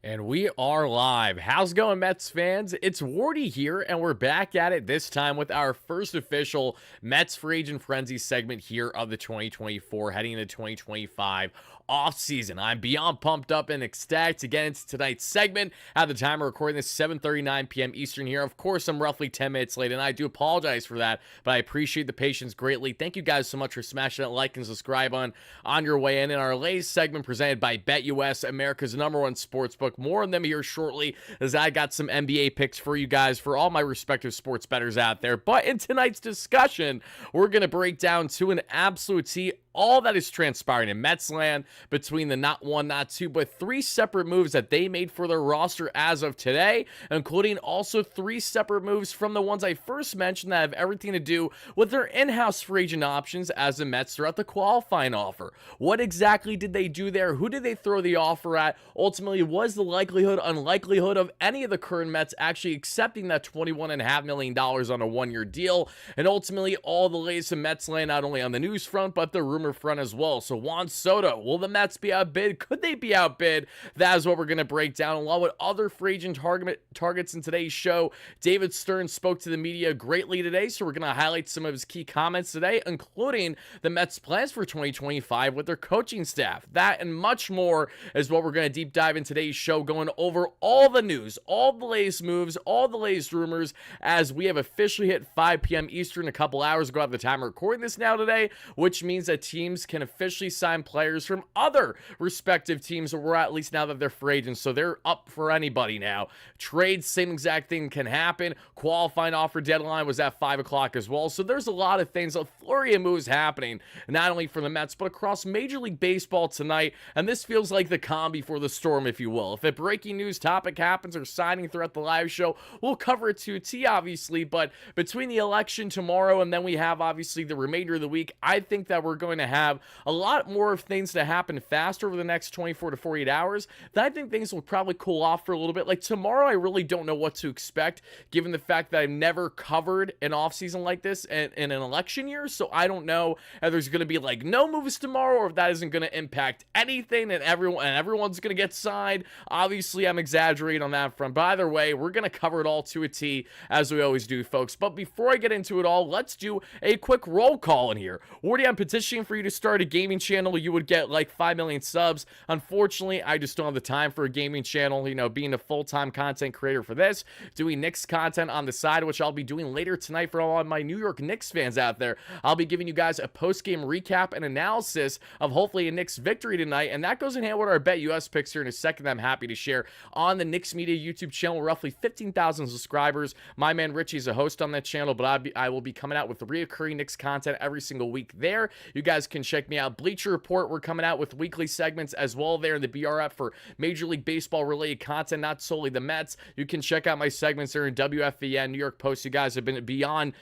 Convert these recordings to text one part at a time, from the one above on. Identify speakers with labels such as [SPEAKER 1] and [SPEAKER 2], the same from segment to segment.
[SPEAKER 1] And we are live. How's it going, Mets fans? It's Wardy here, and we're back at it this time with our first official Mets Free Agent Frenzy segment here of the 2024, heading into 2025 offseason. I'm beyond pumped up and ecstatic to get into tonight's segment. At the time of recording this, 7:39 p.m. Eastern here. Of course, I'm roughly 10 minutes late, and I do apologize for that, but I appreciate the patience greatly. Thank you guys so much for smashing that like and subscribe on your way in. In our latest segment presented by BetUS, America's #1 sportsbook. More on them here shortly, as I got some NBA picks for you guys for all my respective sports bettors out there. But in tonight's discussion, we're going to break down to an absolute T all that is transpiring in Mets land between the not one, not two, but three separate moves that they made for their roster as of today, including also three separate moves from the ones I first mentioned that have everything to do with their in-house free agent options as the Mets throughout the qualifying offer. What exactly did they do there? Who did they throw the offer at? Ultimately, was the likelihood, unlikelihood of any of the current Mets actually accepting that $21.5 million on a one-year deal? And ultimately, all the latest in Mets land, not only on the news front, but the rumor front as well. So Juan Soto, will the Mets be outbid? Could they be outbid? That is what we're going to break down, along with other free agent targets in today's show. David Stearns spoke to the media greatly today, so we're going to highlight some of his key comments today, including the Mets' plans for 2025 with their coaching staff. That and much more is what we're going to deep dive in today's show, going over all the news, all the latest moves, all the latest rumors, as we have officially hit 5 p.m. Eastern a couple hours ago at the time of recording this now today, which means that teams can officially sign players from other respective teams, or at least now that they're free agents, so they're up for anybody now. Trades, same exact thing can happen. Qualifying offer deadline was at 5 o'clock as well, so there's a lot of things, a flurry of moves happening, not only for the Mets, but across Major League Baseball tonight, and this feels like the calm before the storm, if you will. If a breaking news topic happens or signing throughout the live show, we'll cover it to a T, obviously, but between the election tomorrow and then we have, obviously, the remainder of the week, I think that we're going to have a lot more of things to happen fast over the next 24 to 48 hours. Then I think things will probably cool off for a little bit. Like tomorrow, I really don't know what to expect, given the fact that I've never covered an offseason like this in an election year, so I don't know if there's going to be like no moves tomorrow, or if that isn't going to impact anything and everyone's going to get signed. Obviously, I'm exaggerating on that front, but either way, we're going to cover it all to a T, as we always do, folks. But before I get into it all, let's do a quick roll call in here. Wardy, I'm petitioning for you to start a gaming channel. You would get like 5 million subs. Unfortunately, I just don't have the time for a gaming channel, you know, being a full-time content creator for this, doing Knicks content on the side, which I'll be doing later tonight for all of my New York Knicks fans out there. I'll be giving you guys a post-game recap and analysis of hopefully a Knicks victory tonight, and that goes in hand with our BetUS picks here in a second that I'm happy to share on the Knicks Media YouTube channel, roughly 15,000 subscribers. My man Richie is a host on that channel, but I will be coming out with reoccurring Knicks content every single week there. You guys can check me out. Bleacher Report, we're coming out with weekly segments as well there in the BRF for Major League Baseball related content, not solely the Mets. You can check out my segments there in WFVN, New York Post. You guys have been beyond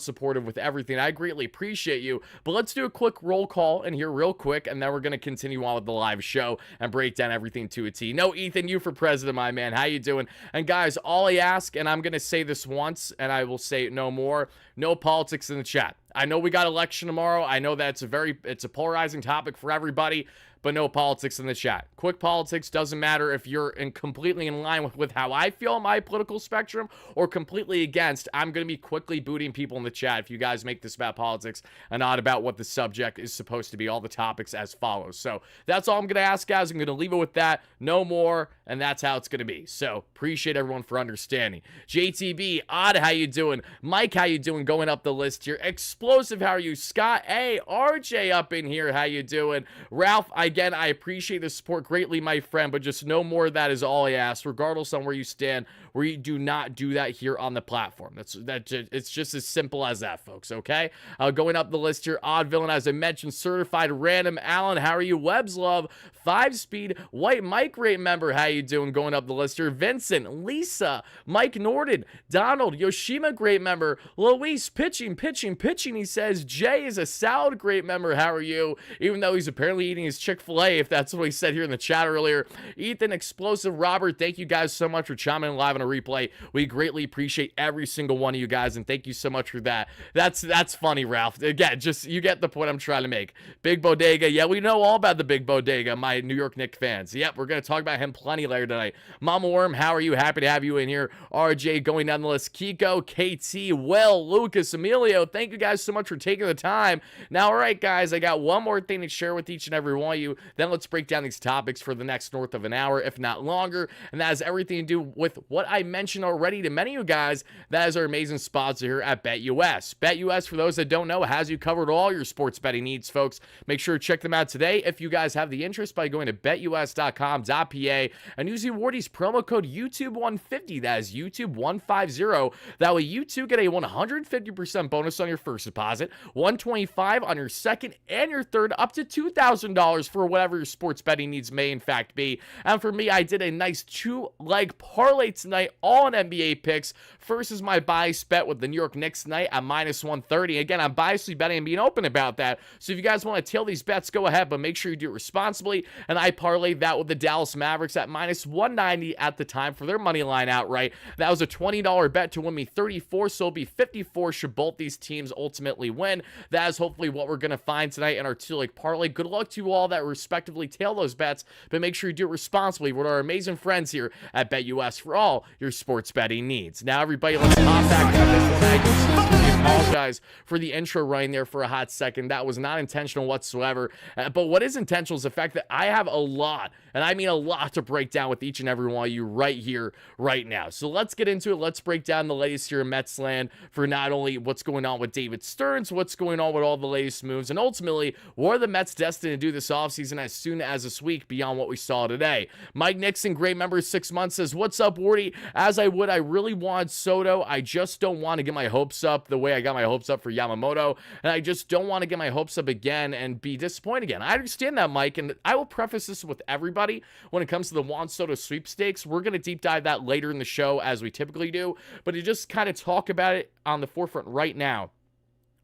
[SPEAKER 1] supportive with everything. I greatly appreciate you. But let's do a quick roll call in here real quick, and then we're going to continue on with the live show and break down everything to a T. No, Ethan, you for president, my man. How you doing? And guys, all I ask, and I'm going to say this once, and I will say it no more, no politics in the chat. I know we got election tomorrow. I know that it's a polarizing topic for everybody, but no politics in the chat. Quick politics doesn't matter if you're completely in line with how I feel on my political spectrum or completely against. I'm going to be quickly booting people in the chat if you guys make this about politics and not about what the subject is supposed to be. All the topics as follows. So that's all I'm going to ask, guys. I'm going to leave it with that. No more, and that's how it's going to be. So appreciate everyone for understanding. JTB, Odd, how you doing? Mike, how you doing? Going up the list here. Explosive, how are you? Scott, hey, RJ up in here. How you doing? Ralph, again, I appreciate the support greatly, my friend, but just no more of that is all I ask, regardless on where you stand. We do not do that here on the platform. It's just as simple as that, folks, okay? Going up the list here, Odd Villain, as I mentioned, Certified Random, Alan, how are you? Webs Love, 5-Speed, White Mike Rate member, how you doing? Going up the list here, Vincent, Lisa, Mike Norden, Donald, Yoshima, great member, Luis, pitching, he says, Jay is a salad, great member, how are you? Even though he's apparently eating his Chick Chick-fil-A, if that's what he said here in the chat earlier. Ethan, Explosive, Robert, thank you guys so much for chiming in live on a replay. We greatly appreciate every single one of you guys, and thank you so much for that. That's funny, Ralph. Again, just you get the point I'm trying to make. Big Bodega, yeah, we know all about the Big Bodega, my New York Knicks fans. Yep, we're going to talk about him plenty later tonight. Mama Worm, how are you? Happy to have you in here. RJ going down the list. Kiko, KT, Will, Lucas, Emilio, thank you guys so much for taking the time. Now, all right, guys, I got one more thing to share with each and every one of you. Then let's break down these topics for the next north of an hour, if not longer. And that has everything to do with what I mentioned already to many of you guys. That is our amazing sponsor here at BetUS. BetUS, for those that don't know, has you covered all your sports betting needs, folks. Make sure to check them out today if you guys have the interest by going to betus.com.pa and using Wardy's promo code YouTube150. That is YouTube150. That way you too get a 150% bonus on your first deposit, $125 on your second and your third, up to $2,000 for whatever your sports betting needs may in fact be. And for me, I did a nice 2-leg parlay tonight, all on NBA picks. First is my bias bet with the New York Knicks tonight at -130. Again, I'm biasly betting and being open about that. So if you guys want to tail these bets, go ahead, but make sure you do it responsibly. And I parlayed that with the Dallas Mavericks at -190 at the time for their money line outright. That was a $20 bet to win me 34, so it'll be 54 should both these teams ultimately win. That is hopefully what we're going to find tonight in our 2-leg parlay. Good luck to you all that respectively tail those bets, but make sure you do it responsibly with our amazing friends here at BetUS for all your sports betting needs. Now, everybody, let's hop back on this one. I do apologize for the intro running there for a hot second. That was not intentional whatsoever. But what is intentional is the fact that I have a lot, and I mean a lot, to break down with each and every one of you right here, right now. So let's get into it. Let's break down the latest here in Mets land for not only what's going on with David Stearns, what's going on with all the latest moves, and ultimately, what are the Mets destined to do this offseason as soon as this week beyond what we saw today. Mike Nixon, great member, 6 months, says, what's up, Wardy? As I would, I really wanted Soto. I just don't want to get my hopes up the way I got my hopes up for Yamamoto, and I just don't want to get my hopes up again and be disappointed again. I understand that, Mike, and I will preface this with everybody when it comes to the Juan Soto sweepstakes. We're going to deep dive that later in the show as we typically do, but to just kind of talk about it on the forefront right now,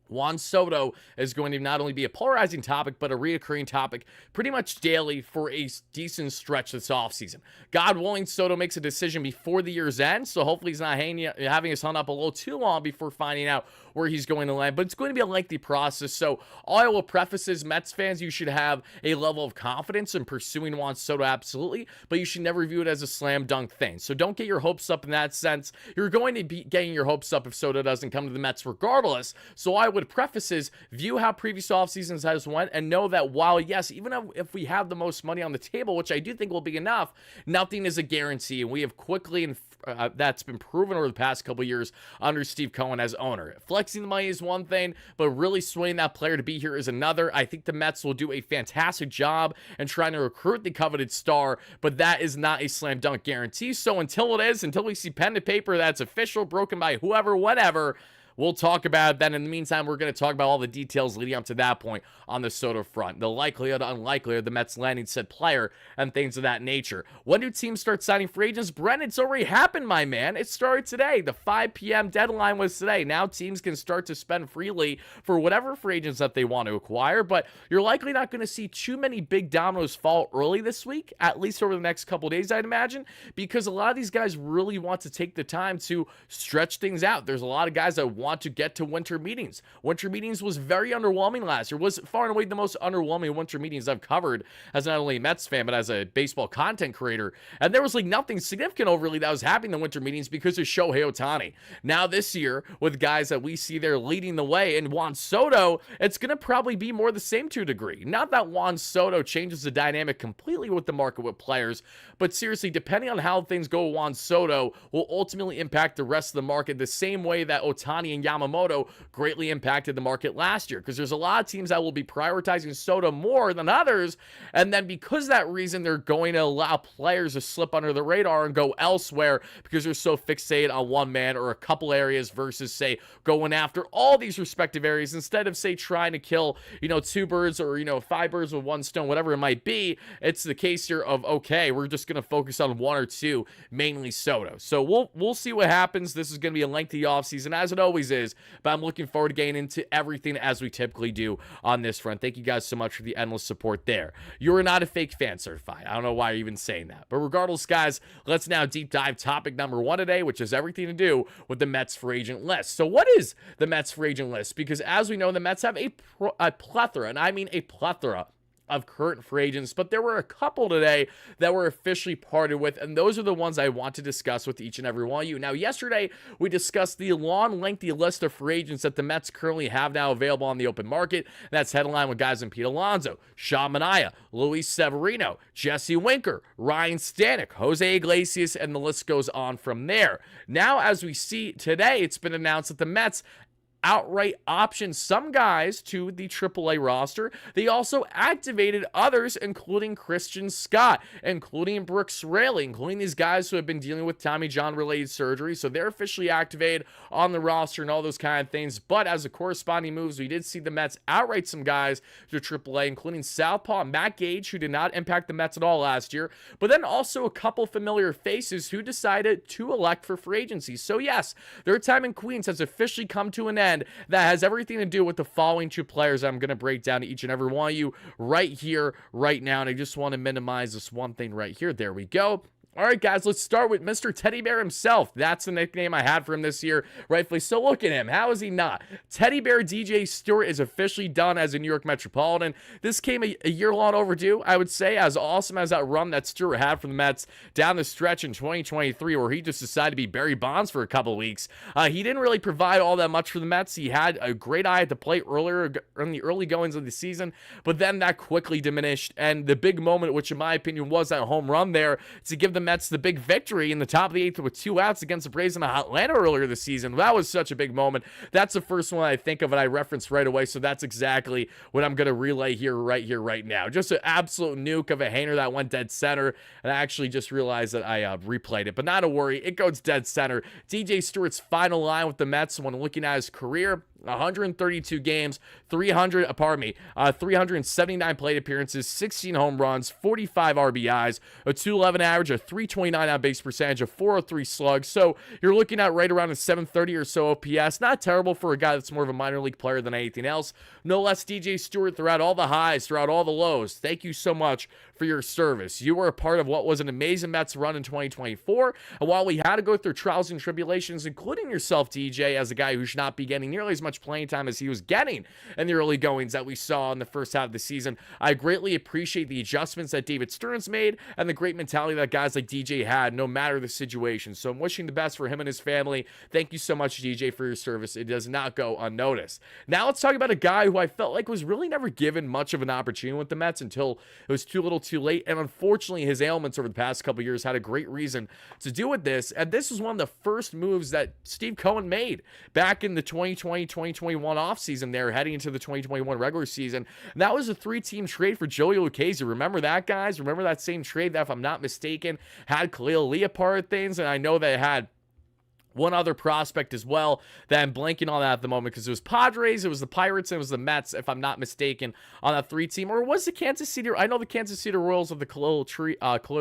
[SPEAKER 1] Juan Soto is going to not only be a polarizing topic, but a reoccurring topic pretty much daily for a decent stretch this offseason. God willing, Soto makes a decision before the year's end, so hopefully he's not having us hung up a little too long before finding out where he's going to land, but it's going to be a lengthy process. So all I will preface is, Mets fans, you should have a level of confidence in pursuing Juan Soto, absolutely, but you should never view it as a slam dunk thing. So don't get your hopes up in that sense. You're going to be getting your hopes up if Soto doesn't come to the Mets regardless. So I would preface is, view how previous off seasons has went and know that while, yes, even if we have the most money on the table, which I do think will be enough, nothing is a guarantee. And we have quickly, and that's been proven over the past couple of years under Steve Cohen as owner. Flexing the money is one thing, but really swaying that player to be here is another. I think the Mets will do a fantastic job in trying to recruit the coveted star, but that is not a slam dunk guarantee. So until we see pen to paper that's official, broken by whoever, whatever, we'll talk about it then. In the meantime, we're going to talk about all the details leading up to that point on the Soto front. The likelihood, unlikelihood, the Mets landing said player, and things of that nature. When do teams start signing free agents? Brent, it's already happened, my man. It started today. The 5 p.m. deadline was today. Now teams can start to spend freely for whatever free agents that they want to acquire, but you're likely not going to see too many big dominoes fall early this week, at least over the next couple days, I'd imagine, because a lot of these guys really want to take the time to stretch things out. There's a lot of guys that want to get to winter meetings. Winter meetings was very underwhelming last year. Was far and away the most underwhelming winter meetings I've covered as not only a Mets fan, but as a baseball content creator. And there was like nothing significant overly that was happening in the winter meetings because of Shohei Ohtani. Now this year, with guys that we see there leading the way, and Juan Soto, it's going to probably be more the same to a degree. Not that Juan Soto changes the dynamic completely with the market with players, but seriously, depending on how things go, Juan Soto will ultimately impact the rest of the market the same way that Ohtani and Yamamoto greatly impacted the market last year, because there's a lot of teams that will be prioritizing Soto more than others, and then because of that reason, they're going to allow players to slip under the radar and go elsewhere because they're so fixated on one man or a couple areas versus, say, going after all these respective areas instead of, say, trying to kill, 2 birds or, 5 birds with one stone, whatever it might be. It's the case here of, okay, we're just going to focus on 1 or 2, mainly Soto. So we'll see what happens. This is going to be a lengthy offseason, as it always always is, but I'm looking forward to getting into everything as we typically do on this front. Thank you guys so much for the endless support there. You're not a fake fan certified. I don't know why you're even saying that. But regardless, guys, let's now deep dive topic number 1 today, which has everything to do with the Mets free agent list. So what is the Mets free agent list? Because as we know, the Mets have a plethora, and I mean a plethora of current free agents, but there were a couple today that were officially parted with, and those are the ones I want to discuss with each and every one of you. Now, yesterday, we discussed the long, lengthy list of free agents that the Mets currently have now available on the open market. That's headlined with guys in Pete Alonso, Manaea, Luis Severino, Jesse Winker, Ryan Stanek, Jose Iglesias, and the list goes on from there. Now, as we see today, it's been announced that the Mets outright optioned some guys to the AAA roster. They also activated others, including Christian Scott, including Brooks Raley, including these guys who have been dealing with Tommy John related surgery. So they're officially activated on the roster and all those kind of things. But as a corresponding moves, we did see the Mets outright some guys to AAA, including Southpaw Matt Gage, who did not impact the Mets at all last year, but then also a couple familiar faces who decided to elect for free agency. So yes, their time in Queens has officially come to an end. That has everything to do with the following 2 players I'm going to break down to each and every one of you right here, right now. And I just want to minimize this one thing right here. There we go. All right, guys, let's start with Mr. Teddy Bear himself. That's the nickname I had for him this year, rightfully so. Look at him. How is he not? Teddy Bear DJ Stewart is officially done as a New York Metropolitan. This came a year-long overdue, I would say, as awesome as that run that Stewart had for the Mets down the stretch in 2023, where he just decided to be Barry Bonds for a couple of weeks. He didn't really provide all that much for the Mets. He had a great eye at the plate earlier in the early goings of the season, but then that quickly diminished, and the big moment, which in my opinion was that home run there, to give the Mets the big victory in the top of the 8th with 2 outs against the Braves in Atlanta earlier this season. That was such a big moment. That's the first one I think of and I referenced right away, so that's exactly what I'm going to relay here, right now. Just an absolute nuke of a hanger that went dead center, and I actually just realized that I replayed it, but not to worry, it goes dead center. DJ Stewart's final line with the Mets when looking at his career: 132 games, 379 plate appearances, 16 home runs, 45 RBIs, a 211 average, a 329 on base percentage, a 403 slug. So you're looking at right around a 730 or so OPS. Not terrible for a guy that's more of a minor league player than anything else. No less DJ Stewart throughout all the highs, throughout all the lows. Thank you so much for your service. You were a part of what was an amazing Mets run in 2024. And while we had to go through trials and tribulations, including yourself, DJ, as a guy who should not be getting nearly as much playing time as he was getting in the early goings that we saw in the first half of the season, I greatly appreciate the adjustments that David Stearns made and the great mentality that guys like DJ had, no matter the situation. So I'm wishing the best for him and his family. Thank you so much, DJ, for your service. It does not go unnoticed. Now let's talk about a guy who I felt like was really never given much of an opportunity with the Mets until it was too little too late. And unfortunately, his ailments over the past couple years had a great reason to do with this. And this was one of the first moves that Steve Cohen made back in the 2020-2021 offseason there, heading into the 2021 regular season. And that was a 3-team trade for Joey Lucchesi. Remember that, guys? Remember that same trade that, if I'm not mistaken, had Khalil Lee a part of things? And I know that it had one other prospect as well that I'm blanking on that at the moment, because it was Padres, it was the Pirates, and it was the Mets, if I'm not mistaken, on that 3-team. Or was the Kansas City? I know the Kansas City Royals of the Khalil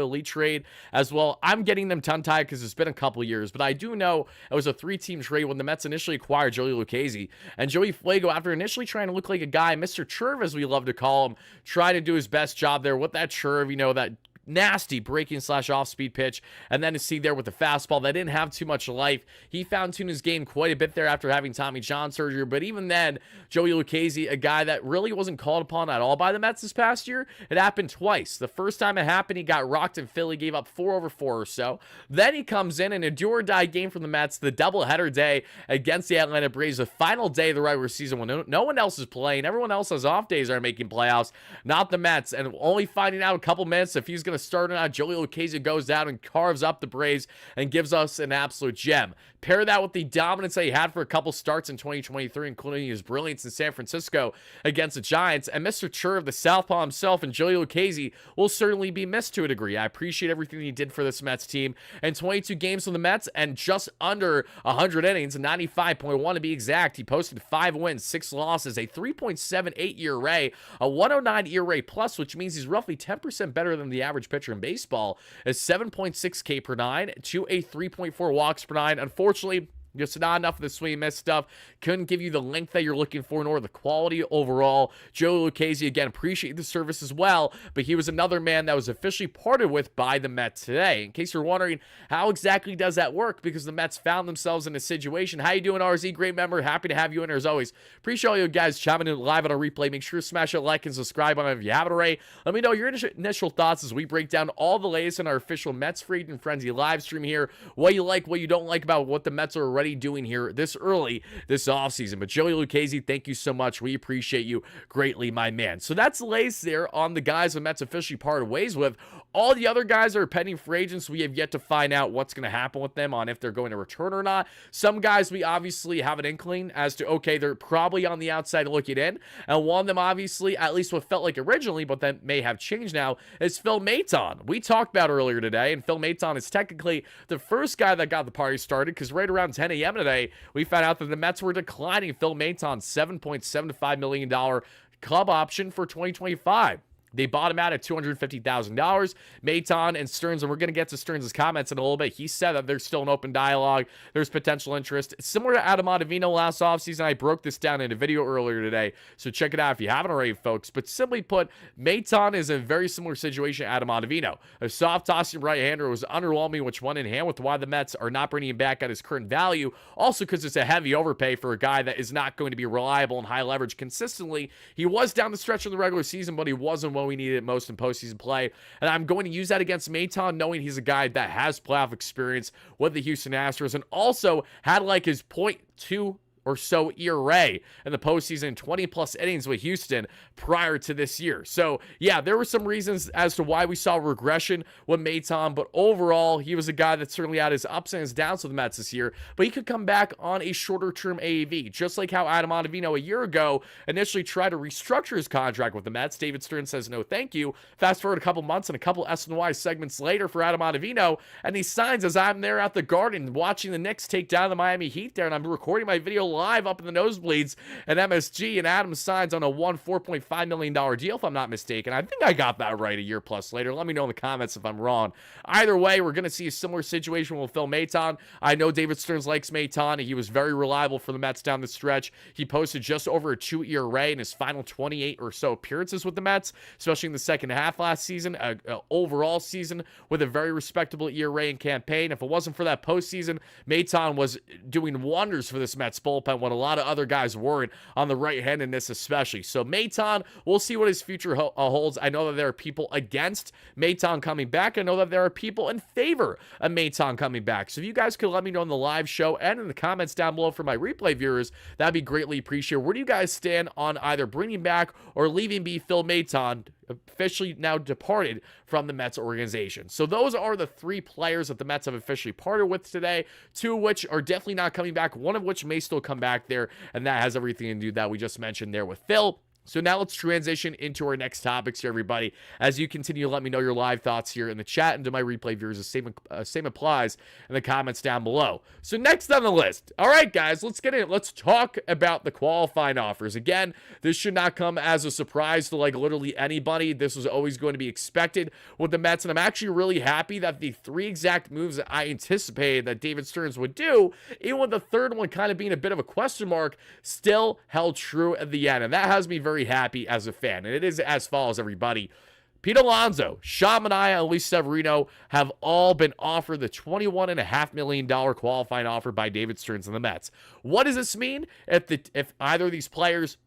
[SPEAKER 1] Lee trade as well. I'm getting them tongue-tied because it's been a couple years, but I do know it was a 3-team trade when the Mets initially acquired Joey Lucchesi. And Joey Fuego, after initially trying to look like a guy, Mr. Churv, as we love to call him, trying to do his best job there with that Churv, you know, that nasty breaking / off-speed pitch, and then to see there with the fastball that didn't have too much life. He found-tuned his game quite a bit there after having Tommy John surgery, but even then, Joey Lucchesi, a guy that really wasn't called upon at all by the Mets this past year. It happened twice. The first time it happened, he got rocked in Philly, gave up 4 over 4 or so. Then he comes in a do-or-die game from the Mets, the doubleheader day against the Atlanta Braves, the final day of the regular season when no one else is playing. Everyone else has off days are making playoffs, not the Mets, and only finding out a couple minutes if he's going to start or not. Joey Lucchesi goes down and carves up the Braves and gives us an absolute gem. Pair that with the dominance that he had for a couple starts in 2023, including his brilliance in San Francisco against the Giants, and Mr. Churv, the southpaw himself, and Joey Lucchesi will certainly be missed to a degree. I appreciate everything he did for this Mets team. And 22 games for the Mets and just under 100 innings, 95.1 to be exact. He posted 5 wins, 6 losses, a 3.78 ERA, a 109 ERA plus, which means he's roughly 10% better than the average pitcher in baseball, is 7.6 K per 9 to a 3.4 walks per 9. Unfortunately, Just not enough of the swing and miss stuff. Couldn't give you the length that you're looking for, nor the quality overall. Joe Lucchesi, again, appreciate the service as well, but he was another man that was officially parted with by the Mets today. In case you're wondering, how exactly does that work? Because the Mets found themselves in a situation. How you doing, RZ? Great member. Happy to have you in there as always. Appreciate all you guys chiming in live on a replay. Make sure to smash a like and subscribe on it if you haven't already. Let me know your initial thoughts as we break down all the latest in our official Mets Free Agent Frenzy live stream here. What you like, what you don't like about what the Mets are already doing here this early this offseason. But Joey Lucchesi, thank you so much. We appreciate you greatly, my man. So that's the latest there on the guys the Mets officially parted ways with. All the other guys are pending free agents. We have yet to find out what's going to happen with them, on if they're going to return or not. Some guys we obviously have an inkling as to, okay, they're probably on the outside looking in. And one of them, obviously, at least what felt like originally, but that may have changed now, is Phil Maton. We talked about earlier today, and Phil Maton is technically the first guy that got the party started, because right around 10 a.m. today, we found out that the Mets were declining Phil Maton's $7.75 million club option for 2025. They bought him out at $250,000. Maton and Stearns, and we're going to get to Stearns' comments in a little bit. He said that there's still an open dialogue. There's potential interest. Similar to Adam Ottavino last offseason, I broke this down in a video earlier today, so check it out if you haven't already, folks. But simply put, Maton is in a very similar situation to Adam Ottavino. A soft tossing right-hander was underwhelming, which went in hand with why the Mets are not bringing him back at his current value. Also because it's a heavy overpay for a guy that is not going to be reliable and high leverage consistently. He was down the stretch of the regular season, but he wasn't when we needed it most in postseason play. And I'm going to use that against Maton, knowing he's a guy that has playoff experience with the Houston Astros and also had like his .2 or so ERA in the postseason, 20-plus innings with Houston prior to this year. So, yeah, there were some reasons as to why we saw regression with Maton, but overall, he was a guy that certainly had his ups and his downs with the Mets this year, but he could come back on a shorter-term AAV, just like how Adam Ottavino a year ago initially tried to restructure his contract with the Mets. David Stearns says no thank you. Fast forward a couple months and a couple SNY segments later for Adam Ottavino, and he signs as I'm there at the Garden watching the Knicks take down the Miami Heat there, and I'm recording my video live up in the nosebleeds at MSG, and Adam signs on a $4.5 million deal, if I'm not mistaken. I think I got that right a year plus later. Let me know in the comments if I'm wrong. Either way, we're going to see a similar situation with Phil Maton. I know David Stearns likes Maton. He was very reliable for the Mets down the stretch. He posted just over a 2 ERA in his final 28 or so appearances with the Mets, especially in the second half last season. An overall season with a very respectable ERA and campaign. If it wasn't for that postseason, Maton was doing wonders for this Mets bullpen when a lot of other guys weren't, on the right hand in this especially. So Maton, we'll see what his future holds. I know that there are people against Maton coming back. I know that there are people in favor of Maton coming back. So if you guys could let me know in the live show and in the comments down below for my replay viewers, that'd be greatly appreciated. Where do you guys stand on either bringing back or leaving be Phil Maton, officially now departed from the Mets organization? So those are the three players that the Mets have officially parted with today, two of which are definitely not coming back, one of which may still come back there, and that has everything to do that we just mentioned there with Phil. So now let's transition into our next topics here, everybody. As you continue to let me know your live thoughts here in the chat, and to my replay viewers, the same applies in the comments down below. So next on the list, all right, guys, let's get in. Let's talk about the qualifying offers. Again, this should not come as a surprise to like literally anybody. This was always going to be expected with the Mets, and I'm actually really happy that the three exact moves that I anticipated that David Stearns would do, even with the third one kind of being a bit of a question mark, still held true at the end, and that has me very happy as a fan. And it is as follows, everybody. Pete Alonso, Manaea, and Luis Severino have all been offered the $21.5 million qualifying offer by David Stearns and the Mets. What does this mean if either of these players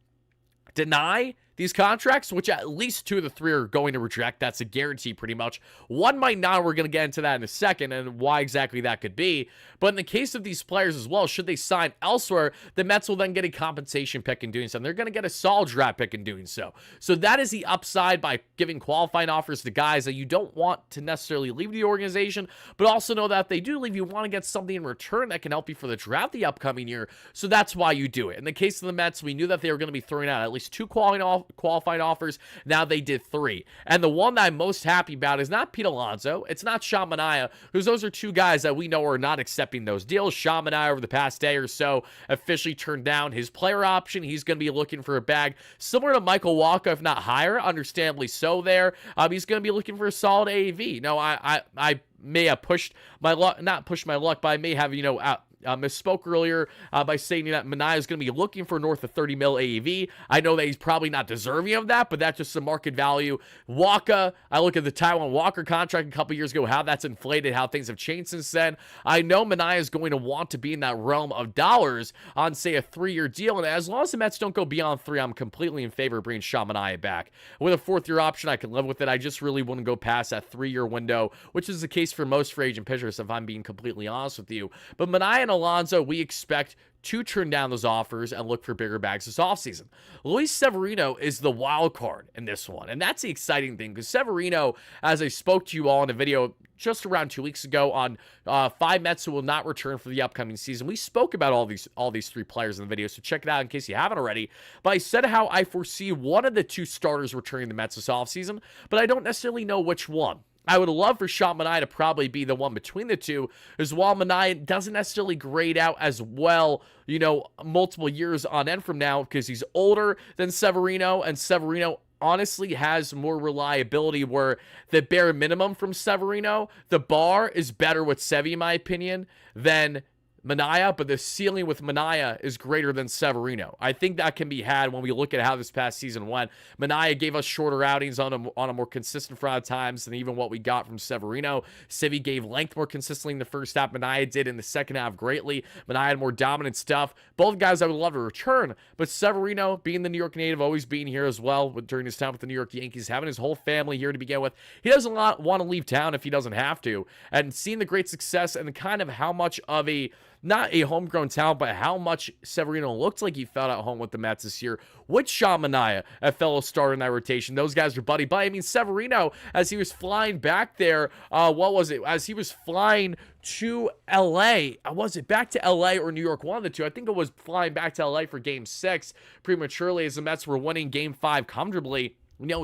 [SPEAKER 1] deny these contracts, which at least two of the three are going to reject? That's a guarantee pretty much. One might not. We're going to get into that in a second and why exactly that could be. But in the case of these players as well, should they sign elsewhere, the Mets will then get a compensation pick in doing so. And they're going to get a solid draft pick in doing so. So that is the upside by giving qualifying offers to guys that you don't want to necessarily leave the organization, but also know that if they do leave, you want to get something in return that can help you for the draft the upcoming year. So that's why you do it. In the case of the Mets, we knew that they were going to be throwing out at least two qualifying offers. Now they did three. And the one that I'm most happy about is not Pete Alonso. It's not Manaea, because those are two guys that we know are not accepting those deals. Manaea over the past day or so officially turned down his player option. He's going to be looking for a bag similar to Michael Wacha, if not higher, understandably so there. He's going to be looking for a solid AAV. No, I may have pushed my luck, not pushed my luck, but I may have, misspoke earlier by saying that Manaea is going to be looking for north of 30 mil AAV. I know that he's probably not deserving of that, but that's just some market value. Waka, I look at the Taiwan Walker contract a couple years ago, how that's inflated, how things have changed since then. I know Manaea is going to want to be in that realm of dollars on, say, a 3-year deal, and as long as the Mets don't go beyond 3, I'm completely in favor of bringing Sean Manaea back. With a 4th-year option, I can live with it. I just really wouldn't go past that 3-year window, which is the case for most free agent pitchers, if I'm being completely honest with you. But Manaea and Alonso, we expect to turn down those offers and look for bigger bags this offseason. Luis Severino is the wild card in this one, and that's the exciting thing, because Severino, as I spoke to you all in a video just around 2 weeks ago on 5 Mets who will not return for the upcoming season, we spoke about all these 3 players in the video, so check it out in case you haven't already. But I said how I foresee one of the 2 starters returning the Mets this offseason, but I don't necessarily know which one. I would love for Sean Manaea to probably be the one between the 2, as while Manaea doesn't necessarily grade out as well, multiple years on end from now, because he's older than Severino, and Severino honestly has more reliability, where the bare minimum from Severino, the bar is better with Sevy, in my opinion, than Manaea, but the ceiling with Manaea is greater than Severino. I think that can be had when we look at how this past season went. Manaea gave us shorter outings on a more consistent front of times than even what we got from Severino. Sevy gave length more consistently in the first half. Manaea did in the second half greatly. Manaea had more dominant stuff. Both guys I would love to return, but Severino, being the New York native, always being here as well during his time with the New York Yankees, having his whole family here to begin with, he doesn't want to leave town if he doesn't have to. And seeing the great success and kind of how much of a, not a homegrown talent, but how much Severino looked like he felt at home with the Mets this year, with Sean Manaea, a fellow starter in that rotation. Those guys are buddy-buddy. I mean, Severino, as he was flying back there, as he was flying to LA, was it back to LA or New York, one of the two? I think it was flying back to LA for Game 6 prematurely, as the Mets were winning Game 5 comfortably.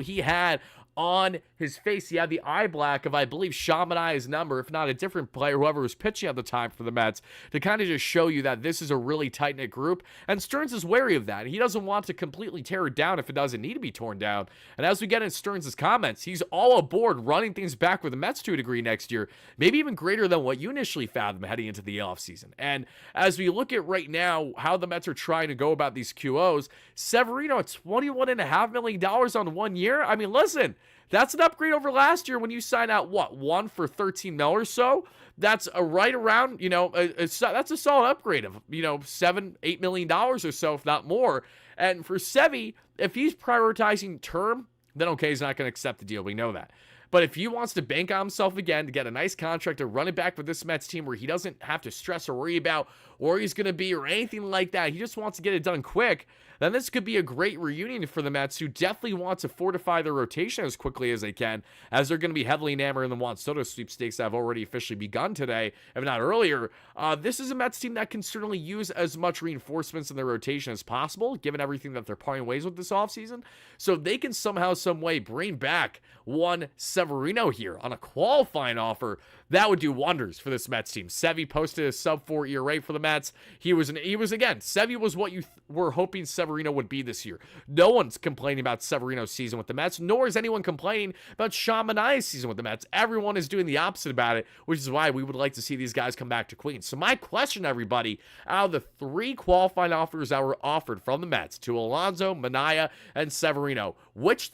[SPEAKER 1] He had on his face, he had the eye black of, I believe, Sean Manaea's number, if not a different player, whoever was pitching at the time for the Mets, to kind of just show you that this is a really tight-knit group. And Stearns is wary of that. He doesn't want to completely tear it down if it doesn't need to be torn down. And as we get in Stearns' comments, he's all aboard running things back with the Mets to a degree next year, maybe even greater than what you initially fathomed heading into the offseason. And as we look at right now how the Mets are trying to go about these QOs, Severino at $21.5 million on 1 year? I mean, listen, that's an upgrade over last year when you sign out, one for $13 million or so? That's a right around, that's a solid upgrade of, $7-8 million or so, if not more. And for Sevy, if he's prioritizing term, then okay, he's not going to accept the deal. We know that. But if he wants to bank on himself again to get a nice contract to run it back with this Mets team where he doesn't have to stress or worry about where he's going to be or anything like that, he just wants to get it done quick, then this could be a great reunion for the Mets, who definitely want to fortify their rotation as quickly as they can, as they're going to be heavily enamored in the Juan Soto sweepstakes that have already officially begun today, if not earlier. This is a Mets team that can certainly use as much reinforcements in their rotation as possible, given everything that they're parting ways with this offseason. So if they can somehow, some way bring back one Severino here on a qualifying offer, that would do wonders for this Mets team. Sevy posted a sub-4 ERA for the Mets. He was again, Sevy was what you were hoping Severino would be this year. No one's complaining about Severino's season with the Mets, nor is anyone complaining about Sean Manaea's season with the Mets. Everyone is doing the opposite about it, which is why we would like to see these guys come back to Queens. So my question, everybody, out of the 3 qualifying offers that were offered from the Mets to Alonso, Manaea, and Severino, which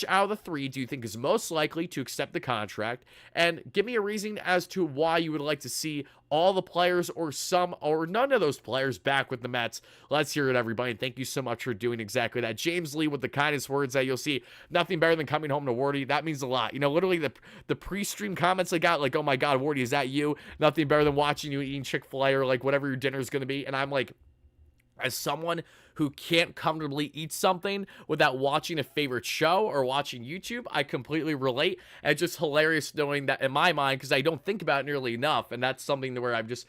[SPEAKER 1] out of the 3 do you think is most likely to accept the contract? And give me a reason as to why you would like to see all the players or some or none of those players back with the Mets. Let's hear it, everybody. And thank you so much for doing exactly that. James Lee with the kindest words that you'll see. Nothing better than coming home to Wardy. That means a lot. Literally the pre-stream comments I got, like, oh my God, Wardy, is that you? Nothing better than watching you eating Chick-fil-A or like whatever your dinner is going to be. And I'm like, as someone who can't comfortably eat something without watching a favorite show or watching YouTube, I completely relate. And it's just hilarious knowing that in my mind, because I don't think about it nearly enough. And that's something where I'm just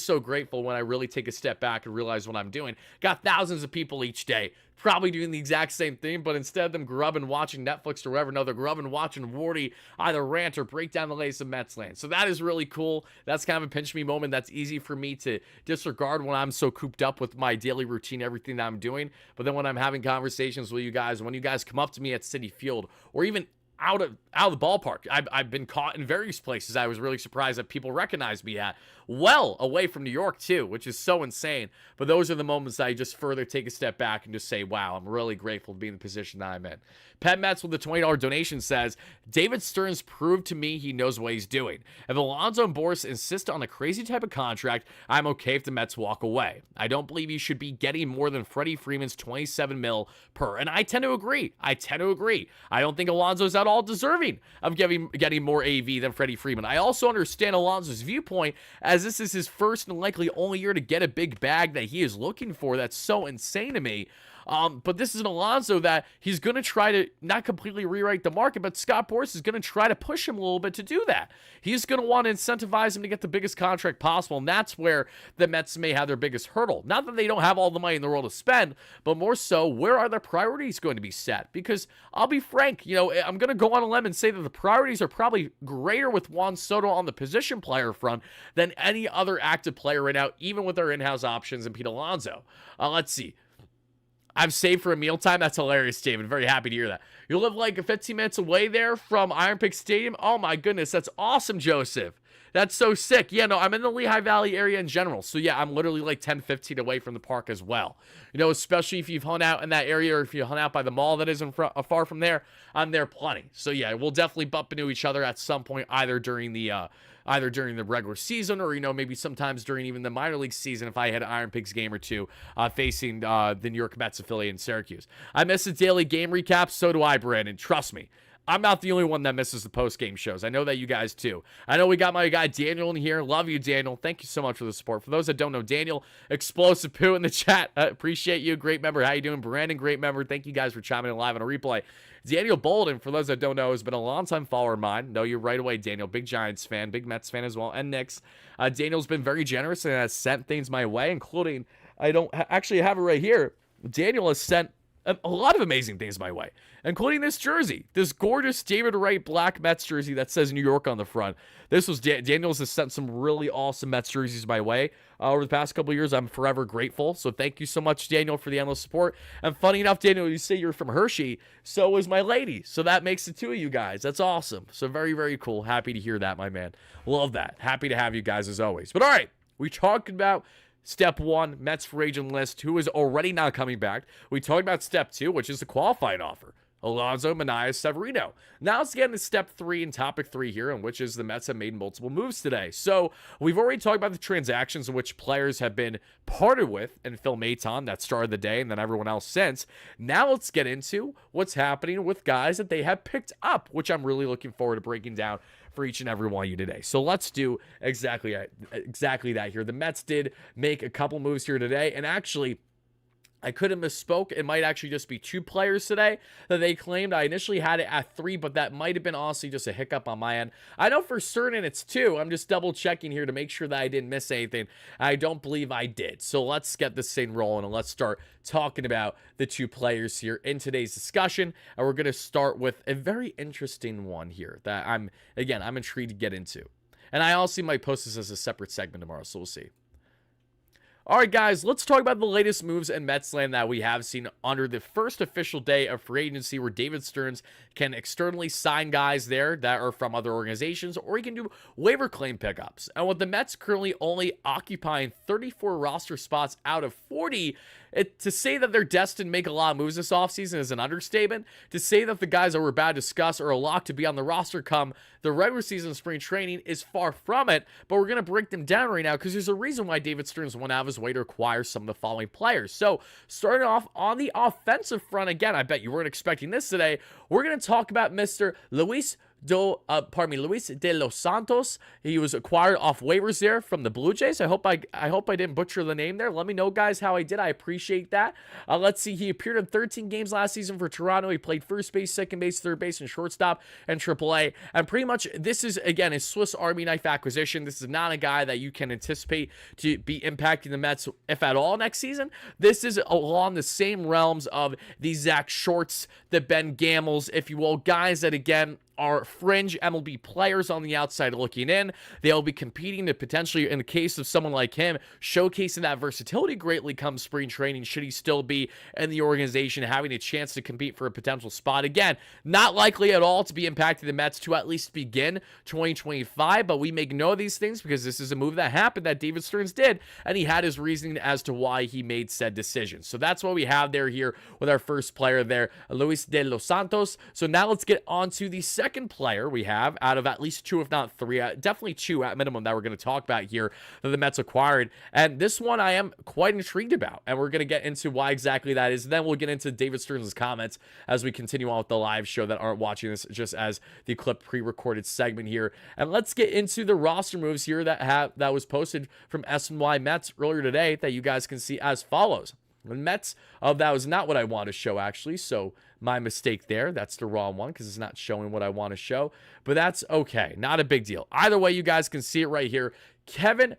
[SPEAKER 1] so grateful when I really take a step back and realize what I'm doing. Got thousands of people each day probably doing the exact same thing, but instead of them grubbing watching Netflix or whatever, no, they're grubbing watching Wardy either rant or break down the latest of Mets land. So that is really cool. That's kind of a pinch me moment. That's easy for me to disregard when I'm so cooped up with my daily routine, everything that I'm doing. But then when I'm having conversations with you guys, when you guys come up to me at Citi Field or even out of the ballpark. I've been caught in various places I was really surprised that people recognize me at, well away from New York too, which is so insane. But those are the moments that I just further take a step back and just say, wow, I'm really grateful to be in the position that I'm in. Pet Mets with the $20 donation says, David Stearns proved to me he knows what he's doing. If Alonso and Boris insist on a crazy type of contract, I'm okay if the Mets walk away. I don't believe he should be getting more than Freddie Freeman's $27 million per. And I tend to agree. I don't think Alonso's at all deserving of getting more AV than Freddie Freeman. I also understand Alonso's viewpoint, as this is his first and likely only year to get a big bag that he is looking for. That's so insane to me. But this is an Alonso that he's going to try to not completely rewrite the market, but Scott Boras is going to try to push him a little bit to do that. He's going to want to incentivize him to get the biggest contract possible, and that's where the Mets may have their biggest hurdle. Not that they don't have all the money in the world to spend, but more so, where are the priorities going to be set? Because I'll be frank, I'm going to go on a limb and say that the priorities are probably greater with Juan Soto on the position player front than any other active player right now, even with our in-house options and Pete Alonso. Let's see. I'm saved for a mealtime. That's hilarious, David. Very happy to hear that. You live like 15 minutes away there from Iron Pick Stadium? Oh my goodness, that's awesome, Joseph. That's so sick. Yeah, no, I'm in the Lehigh Valley area in general. So yeah, I'm literally like 10, 15 away from the park as well. Especially if you've hung out in that area or if you hung out by the mall that isn't far from there, I'm there plenty. So yeah, we'll definitely bump into each other at some point, either during the regular season or, maybe sometimes during even the minor league season if I had an Iron Pigs game or two facing the New York Mets affiliate in Syracuse. I miss the daily game recaps. So do I, Brandon. Trust me. I'm not the only one that misses the post-game shows. I know that you guys too. I know we got my guy Daniel in here. Love you, Daniel. Thank you so much for the support. For those that don't know, Daniel, Explosive Poo in the chat. Appreciate you. Great member. How you doing? Brandon, great member. Thank you guys for chiming in live on a replay. Daniel Bolden, for those that don't know, has been a long-time follower of mine. Know you right away, Daniel. Big Giants fan, big Mets fan as well, and Knicks. Daniel's been very generous and has sent things my way, including, I don't actually have it right here. Daniel has sent a lot of amazing things my way, including this jersey, this gorgeous David Wright black Mets jersey that says New York on the front. This was Daniel's has sent some really awesome Mets jerseys my way over the past couple of years. I'm forever grateful. So thank you so much, Daniel, for the endless support. And funny enough, Daniel, you say you're from Hershey. So is my lady. So that makes the two of you guys. That's awesome. So very, very cool. Happy to hear that, my man. Love that. Happy to have you guys as always. But all right, we talked about Step 1, Mets free agent list, who is already not coming back. We talked about Step 2, which is the qualifying offer. Alonso, Manaea, Severino. Now let's get into Step 3 and Topic 3 here, in which is the Mets have made multiple moves today. So we've already talked about the transactions in which players have been parted with, and Phil Maton, that started the day, and then everyone else since. Now let's get into what's happening with guys that they have picked up, which I'm really looking forward to breaking down for each and every one of you today. So let's do exactly that here. The Mets did make a couple moves here today, and actually, I could have misspoke. It might actually just be 2 players today that they claimed. I initially had it at 3, but that might have been honestly just a hiccup on my end. I know for certain it's 2. I'm just double checking here to make sure that I didn't miss anything. I don't believe I did. So let's get this thing rolling and let's start talking about the 2 players here in today's discussion. And we're going to start with a very interesting one here that I'm intrigued to get into. And I also might post this as a separate segment tomorrow, so we'll see. All right, guys, let's talk about the latest moves in Mets land that we have seen under the first official day of free agency, where David Stearns can externally sign guys there that are from other organizations, or he can do waiver claim pickups. And with the Mets currently only occupying 34 roster spots out of 40, to say that they're destined to make a lot of moves this offseason is an understatement. To say that the guys that we're about to discuss are a lock to be on the roster come the regular season spring training is far from it, but we're going to break them down right now because there's a reason why David Stearns went out of his way to acquire some of the following players. So, starting off on the offensive front, again, I bet you weren't expecting this today, we're going to talk about Mr. Luis de los Santos. He was acquired off waivers there from the Blue Jays. I hope I didn't butcher the name there. Let me know, guys, how I did. I appreciate that. Let's see. He appeared in 13 games last season for Toronto. He played first base, second base, third base, and shortstop and AAA. And pretty much this is, again, a Swiss Army knife acquisition. This is not a guy that you can anticipate to be impacting the Mets, if at all, next season. This is along the same realms of the Zach Shorts, the Ben Gamels, if you will, guys that, again, are fringe MLB players on the outside looking in. They'll be competing to potentially, in the case of someone like him, showcasing that versatility greatly come spring training, should he still be in the organization, having a chance to compete for a potential spot. Again, not likely at all to be impacting the Mets to at least begin 2025, but we make note of these things because this is a move that happened that David Stearns did, and he had his reasoning as to why he made said decision. So that's what we have there here with our first player there, Luis de los Santos. So now let's get on to the second player we have out of at least two, if not three, definitely two at minimum that we're going to talk about here that the Mets acquired. And this one I am quite intrigued about, and we're going to get into why exactly that is. Then we'll get into David Stearns' comments as we continue on with the live show that aren't watching this just as the clip pre-recorded segment here. And let's get into the roster moves here that was posted from SNY Mets earlier today that you guys can see as follows. The Mets, that was not what I want to show, actually, so my mistake there. That's the wrong one because it's not showing what I want to show, but that's okay. Not a big deal. Either way, you guys can see it right here. Kevin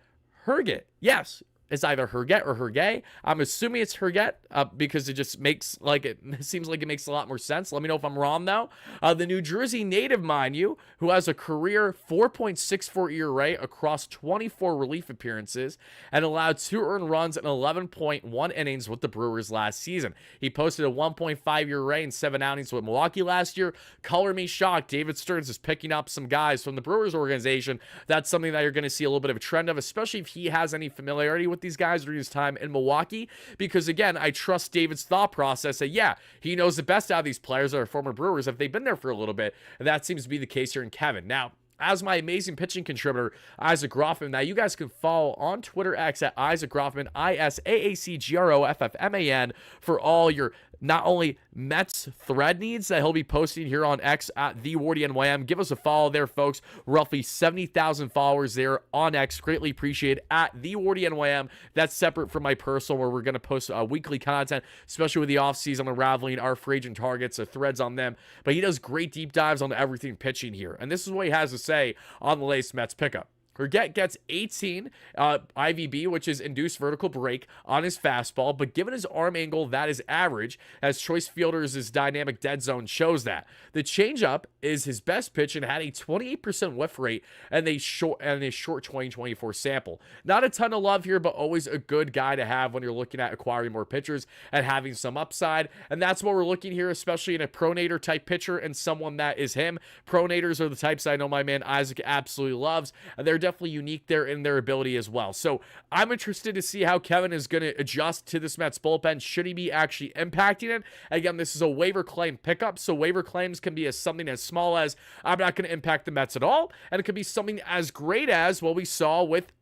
[SPEAKER 1] Herget. Yes, it's either Herget or Herget. I'm assuming it's Herget because it just makes like it seems like it makes a lot more sense. Let me know if I'm wrong though. The New Jersey native, mind you, who has a career 4.64 ERA across 24 relief appearances and allowed 2 earned runs and 11.1 innings with the Brewers last season. He posted a 1.5 ERA in 7 outings with Milwaukee last year. Color me shocked. David Stearns is picking up some guys from the Brewers organization. That's something that you're going to see a little bit of a trend of, especially if he has any familiarity with these guys during his time in Milwaukee, because again, I trust David's thought process that yeah, he knows the best out of these players that are former Brewers if they've been there for a little bit, and that seems to be the case here in Kevin. Now, as my amazing pitching contributor, Isaac Groffman. Now, you guys can follow on Twitter X at Isaac Groffman, ISAACGROFFMAN, for all your not only Mets thread needs that he'll be posting here on X at the WardyNYM. Give us a follow there, folks. Roughly 70,000 followers there on X. Greatly appreciated at the WardyNYM. That's separate from my personal, where we're going to post weekly content, especially with the offseason unraveling our free agent targets, threads on them. But he does great deep dives on everything pitching here. And this is what he has to say on the latest Mets pickup. Herget gets 18 IVB, which is induced vertical break, on his fastball, but given his arm angle, that is average, as Choice Fielders' dynamic dead zone shows that. The changeup is his best pitch and had a 28% whiff rate and a short 2024 sample. Not a ton of love here, but always a good guy to have when you're looking at acquiring more pitchers and having some upside, and that's what we're looking here, especially in a pronator type pitcher and someone that is him. Pronators are the types I know my man Isaac absolutely loves, and they're definitely unique there in their ability as well. So I'm interested to see how Kevin is going to adjust to this Mets bullpen. Should he be actually impacting it? Again, this is a waiver claim pickup, so waiver claims can be something as small as I'm not going to impact the Mets at all, and it could be something as great as what we saw with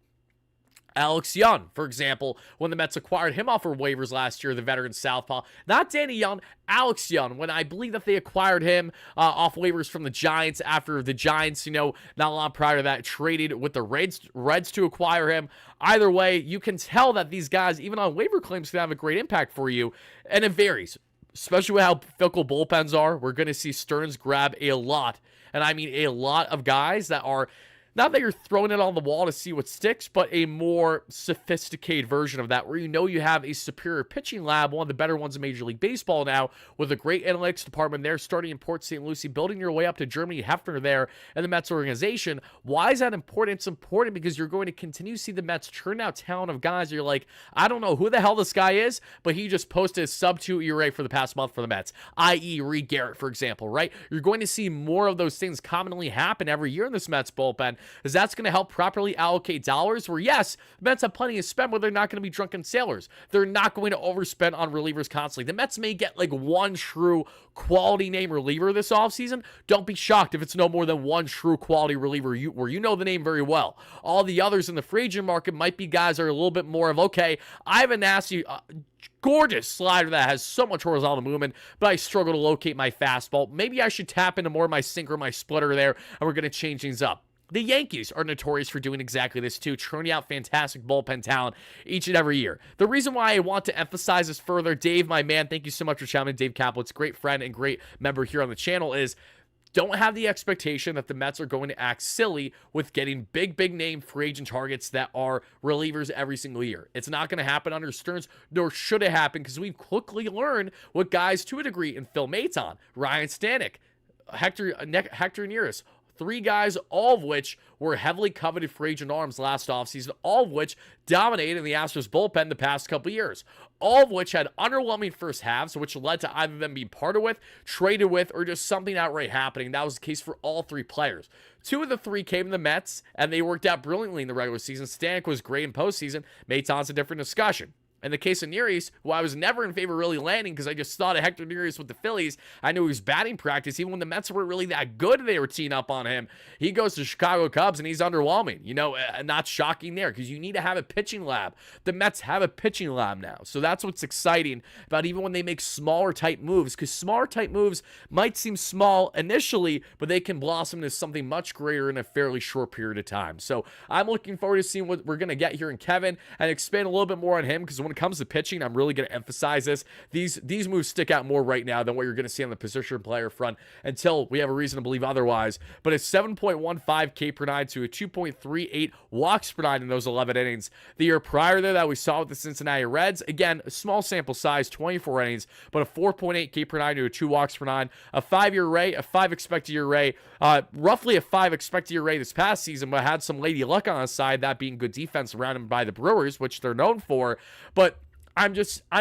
[SPEAKER 1] Alex Young, for example, when the Mets acquired him off of waivers last year, the veteran southpaw. Not Danny Young, Alex Young, when I believe that they acquired him off waivers from the Giants after the Giants, not long prior to that, traded with the Reds to acquire him. Either way, you can tell that these guys, even on waiver claims, can have a great impact for you, and it varies. Especially with how fickle bullpens are, we're going to see Stearns grab a lot, and I mean a lot of guys that are, not that you're throwing it on the wall to see what sticks, but a more sophisticated version of that, where you have a superior pitching lab, one of the better ones in Major League Baseball now, with a great analytics department there, starting in Port St. Lucie, building your way up to Germany, Hefner there, and the Mets organization. Why is that important? It's important because you're going to continue to see the Mets churn out talent of guys that you're like, I don't know who the hell this guy is, but he just posted a sub-2 ERA for the past month for the Mets, i.e. Reed Garrett, for example, right? You're going to see more of those things commonly happen every year in this Mets bullpen, because that's going to help properly allocate dollars, where yes, the Mets have plenty to spend, but they're not going to be drunken sailors. They're not going to overspend on relievers constantly. The Mets may get like one true quality name reliever this offseason. Don't be shocked if it's no more than one true quality reliever where you know the name very well. All the others in the free agent market might be guys that are a little bit more of, okay, I have a nasty gorgeous slider that has so much horizontal movement, but I struggle to locate my fastball. Maybe I should tap into more of my sinker, my splitter there, and we're going to change things up. The Yankees are notorious for doing exactly this too, churning out fantastic bullpen talent each and every year. The reason why I want to emphasize this further, Dave, my man, thank you so much for shouting in, Dave Kaplitz, great friend and great member here on the channel, is don't have the expectation that the Mets are going to act silly with getting big name free agent targets that are relievers every single year. It's not going to happen under Stearns, nor should it happen, because we've quickly learned what guys to a degree in Phil Maton, Ryan Stanek, Hector Neris. Three guys, all of which were heavily coveted free agent arms last offseason, all of which dominated in the Astros bullpen the past couple years, all of which had underwhelming first halves, which led to either them being parted with, traded with, or just something outright happening. That was the case for all three players. Two of the three came to the Mets, and they worked out brilliantly in the regular season. Stanek was great in postseason. Maton's a different discussion. In the case of Neris, who I was never in favor of really landing because I just thought of Hector Neris with the Phillies. I knew he was batting practice. Even when the Mets weren't really that good, they were teeing up on him. He goes to Chicago Cubs, and he's underwhelming. Not shocking there because you need to have a pitching lab. The Mets have a pitching lab now. So that's what's exciting about even when they make smaller type moves, because smaller type moves might seem small initially, but they can blossom into something much greater in a fairly short period of time. So I'm looking forward to seeing what we're going to get here in Kevin and expand a little bit more on him, because when it comes to pitching, I'm really going to emphasize this. These moves stick out more right now than what you're going to see on the position player front until we have a reason to believe otherwise. But a 7.15 K per nine to a 2.38 walks per nine in those 11 innings. The year prior there that we saw with the Cincinnati Reds, again, a small sample size, 24 innings, but a 4.8 K per nine to a 2 walks per nine, a 5-year rate, a 5 expected year rate, roughly a 5 expected year rate this past season, but had some lady luck on his side, that being good defense around him by the Brewers, which they're known for. But I'm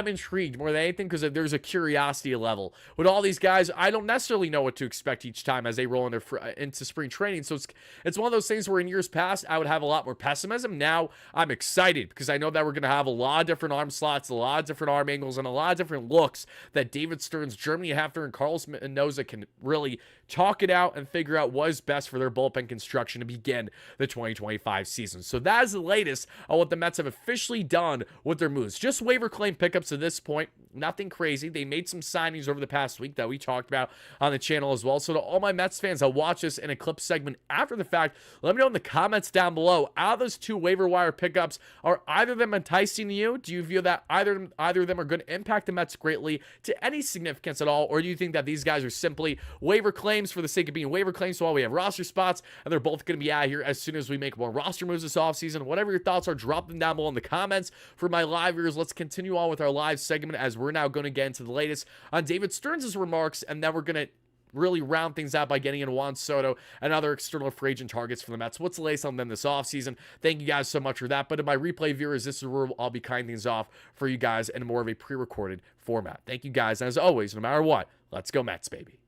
[SPEAKER 1] intrigued more than anything because there's a curiosity level. With all these guys, I don't necessarily know what to expect each time as they roll into spring training. So it's one of those things where in years past, I would have a lot more pessimism. Now I'm excited because I know that we're going to have a lot of different arm slots, a lot of different arm angles, and a lot of different looks that David Stearns, Germany Hefner, and Carlos Mendoza can really talk it out and figure out what is best for their bullpen construction to begin the 2025 season. So that is the latest on what the Mets have officially done with their moves. Just waiver claim pickups to this point. Nothing crazy. They made some signings over the past week that we talked about on the channel as well. So to all my Mets fans, I'll watch this in a clip segment after the fact. Let me know in the comments down below. Out of those two waiver wire pickups, are either of them enticing to you? Do you feel that either of them are going to impact the Mets greatly to any significance at all? Or do you think that these guys are simply waiver claims for the sake of being waiver claims while we have roster spots, and they're both going to be out of here as soon as we make more roster moves this offseason? Whatever your thoughts are, drop them down below in the comments. For my live viewers, let's continue on with our live segment as we're now going to get into the latest on David Stearns' remarks, and then we're going to really round things out by getting in Juan Soto and other external free agent targets for the Mets. What's the latest on them this offseason? Thank you guys so much for that. But to my replay viewers, this is where I'll be cutting things off for you guys in more of a pre-recorded format. Thank you guys. And as always, no matter what, let's go Mets, baby.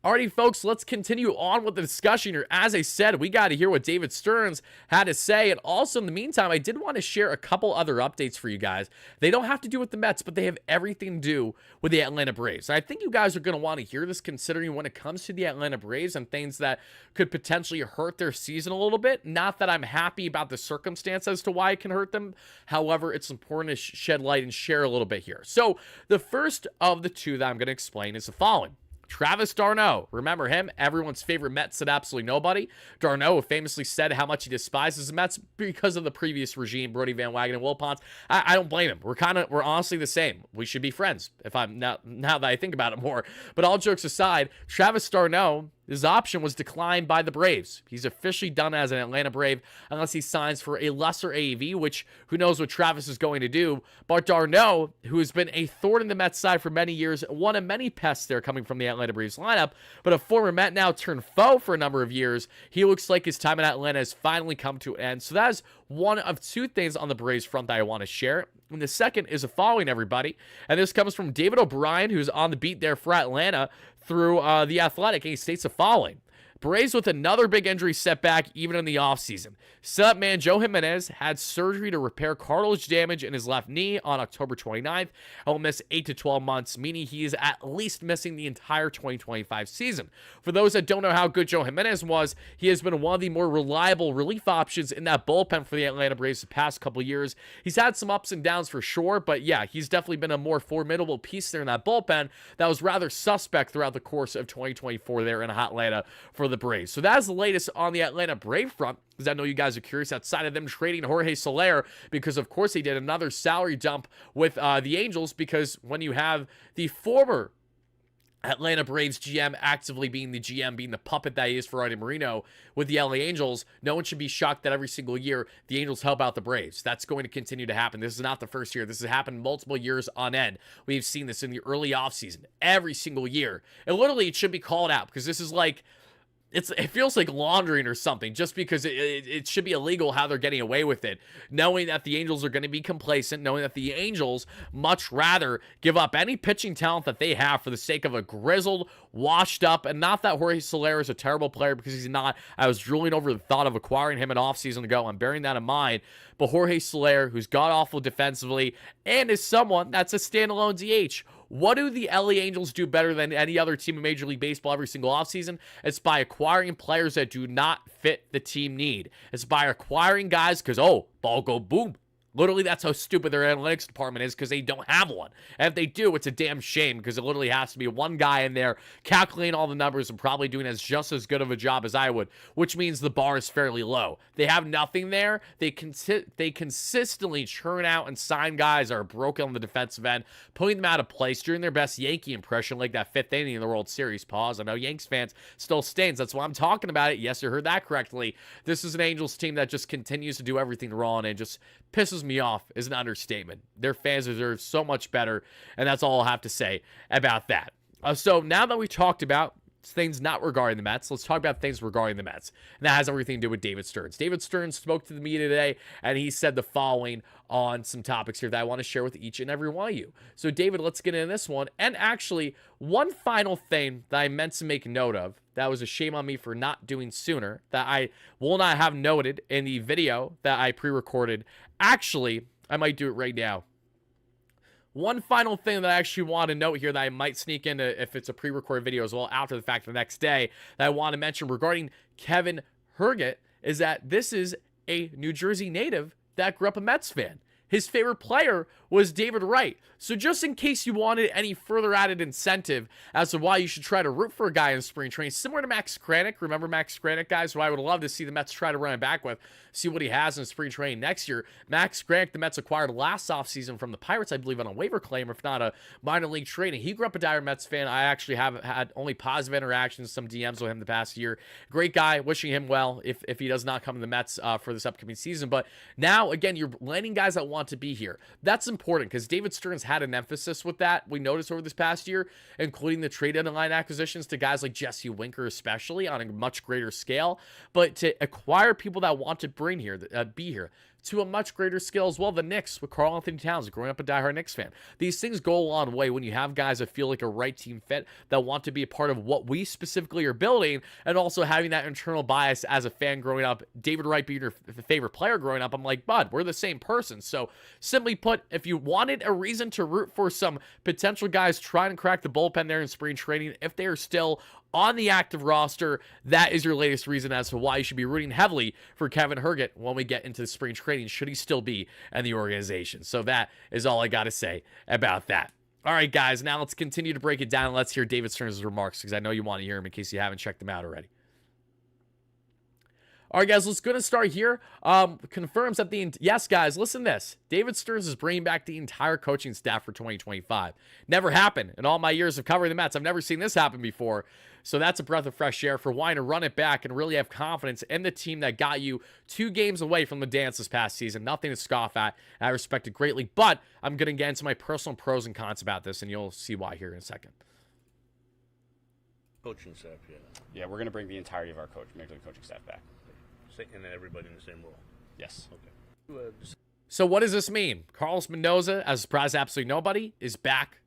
[SPEAKER 1] Alrighty, folks, let's continue on with the discussion here. As I said, we got to hear what David Stearns had to say. And also, in the meantime, I did want to share a couple other updates for you guys. They don't have to do with the Mets, but they have everything to do with the Atlanta Braves. And I think you guys are going to want to hear this, considering when it comes to the Atlanta Braves and things that could potentially hurt their season a little bit. Not that I'm happy about the circumstance as to why it can hurt them. However, it's important to shed light and share a little bit here. So, the first of the two that I'm going to explain is the following. Travis d'Arnaud, remember him? Everyone's favorite Met said absolutely nobody. d'Arnaud famously said how much he despises the Mets because of the previous regime, Brodie Van Wagenen and Will Ponce. I don't blame him. We're honestly the same. We should be friends if I'm now that I think about it more. But all jokes aside, Travis d'Arnaud, his option was declined by the Braves. He's officially done as an Atlanta Brave unless he signs for a lesser AAV, which who knows what Travis is going to do. But d'Arnaud, who has been a thorn in the Mets side for many years, one of many pests there coming from the Atlanta Braves lineup, but a former Met now turned foe for a number of years. He looks like his time in Atlanta has finally come to an end. So that is one of two things on the Braves front that I want to share. And the second is the following, everybody. And this comes from David O'Brien, who's on the beat there for Atlanta through The Athletic. And he states the following. Braves with another big injury setback even in the offseason. Setup man Joe Jimenez had surgery to repair cartilage damage in his left knee on October 29th and will miss 8 to 12 months, meaning he is at least missing the entire 2025 season. For those that don't know how good Joe Jimenez was, he has been one of the more reliable relief options in that bullpen for the Atlanta Braves the past couple years. He's had some ups and downs for sure, but yeah, he's definitely been a more formidable piece there in that bullpen that was rather suspect throughout the course of 2024 there in Atlanta for the Braves. So that's the latest on the Atlanta Brave front, because I know you guys are curious outside of them trading Jorge Soler, because of course they did another salary dump with the Angels, because when you have the former Atlanta Braves GM actively being the GM, being the puppet that he is for Ronnie Marino with the LA Angels, no one should be shocked that every single year the Angels help out the Braves. That's going to continue to happen. This is not the first year. This has happened multiple years on end. We've seen this in the early offseason every single year. And literally, it should be called out because this is like, it feels like laundering or something, just because it should be illegal how they're getting away with it, knowing that the Angels are going to be complacent, knowing that the Angels much rather give up any pitching talent that they have for the sake of a grizzled, washed up, and not that Jorge Soler is a terrible player, because he's not. I was drooling over the thought of acquiring him an offseason ago. I'm bearing that in mind. But Jorge Soler, who's god-awful defensively, and is someone that's a standalone DH. What do the LA Angels do better than any other team in Major League Baseball every single offseason? It's by acquiring players that do not fit the team need. It's by acquiring guys because, oh, ball go boom. Literally, that's how stupid their analytics department is, because they don't have one. And if they do, it's a damn shame, because it literally has to be one guy in there calculating all the numbers and probably doing just as good of a job as I would, which means the bar is fairly low. They have nothing there. They consistently churn out and sign guys that are broken on the defensive end, putting them out of place, doing their best Yankee impression like that fifth inning in the World Series. Pause. I know Yanks fans still stains. That's why I'm talking about it. Yes, you heard that correctly. This is an Angels team that just continues to do everything wrong and just pisses me off is an understatement. Their fans deserve so much better, and that's all I'll have to say about that. So now that we talked about things not regarding the Mets, let's talk about things regarding the Mets. And that has everything to do with David Stearns. David Stearns spoke to the media today, and he said the following on some topics here that I want to share with each and every one of you. So, David, let's get into this one. And actually, one final thing that I meant to make note of, that was a shame on me for not doing sooner, that I will not have noted in the video that I pre-recorded. Actually, I might do it right now. One final thing that I actually want to note here that I might sneak into if it's a pre-recorded video as well after the fact the next day that I want to mention regarding Kevin Herget is that this is a New Jersey native that grew up a Mets fan. His favorite player was David Wright. So just in case you wanted any further added incentive as to why you should try to root for a guy in spring training, similar to Max Kranick. Remember Max Kranick, guys, who I would love to see the Mets try to run it back with, see what he has in spring training next year. Max Kranick, the Mets acquired last offseason from the Pirates, I believe, on a waiver claim, if not a minor league trade. And he grew up a dire Mets fan. I actually have had only positive interactions, some DMs with him the past year. Great guy, wishing him well if he does not come to the Mets for this upcoming season. But now, again, you're landing guys that want to be here. That's important because David Stearns had an emphasis with that. We noticed over this past year, including the trade deadline acquisitions to guys like Jesse Winker, especially on a much greater scale. But to acquire people that want to be here to a much greater scale as well. The Knicks with Karl Anthony Towns, growing up a diehard Knicks fan. These things go a long way when you have guys that feel like a right team fit that want to be a part of what we specifically are building, and also having that internal bias as a fan growing up. David Wright being your favorite player growing up, I'm like, bud, we're the same person. So simply put, if you wanted a reason to root for some potential guys trying to crack the bullpen there in spring training, if they are still on the active roster, that is your latest reason as to why you should be rooting heavily for Kevin Herget when we get into the spring training, should he still be in the organization. So that is all I got to say about that. All right, guys, now let's continue to break it down. Let's hear David Stearns' remarks, because I know you want to hear him in case you haven't checked them out already. All right, guys, let's go to start here. Confirms that yes, guys, listen to this. David Stearns is bringing back the entire coaching staff for 2025. Never happened in all my years of covering the Mets. I've never seen this happen before. So that's a breath of fresh air for wanting to run it back and really have confidence in the team that got you 2 games away from the dance this past season. Nothing to scoff at. I respect it greatly, but I'm going to get into my personal pros and cons about this, and you'll see why here in a second.
[SPEAKER 2] Coaching staff, yeah.
[SPEAKER 3] Yeah, we're going to bring the entirety of our major league coaching staff back.
[SPEAKER 2] And everybody in the same role.
[SPEAKER 3] Yes.
[SPEAKER 2] Okay.
[SPEAKER 1] So what does this mean? Carlos Mendoza, as surprised absolutely nobody, is back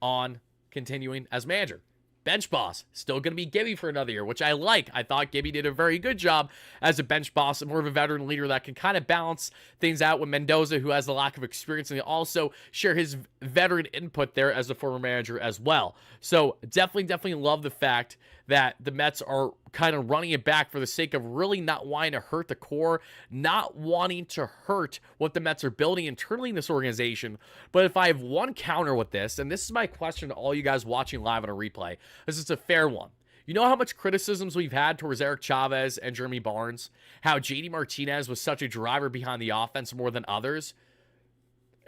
[SPEAKER 1] on continuing as manager. Bench boss, still going to be Gibby for another year, which I like. I thought Gibby did a very good job as a bench boss, more of a veteran leader that can kind of balance things out with Mendoza, who has the lack of experience, and also share his veteran input there as a former manager as well. So definitely love the fact that the Mets are kind of running it back for the sake of really not wanting to hurt the core, not wanting to hurt what the Mets are building internally in this organization. But if I have one counter with this, and this is my question to all you guys watching live on a replay, this is a fair one. You know how much criticisms we've had towards Eric Chavez and Jeremy Barnes? How JD Martinez was such a driver behind the offense more than others?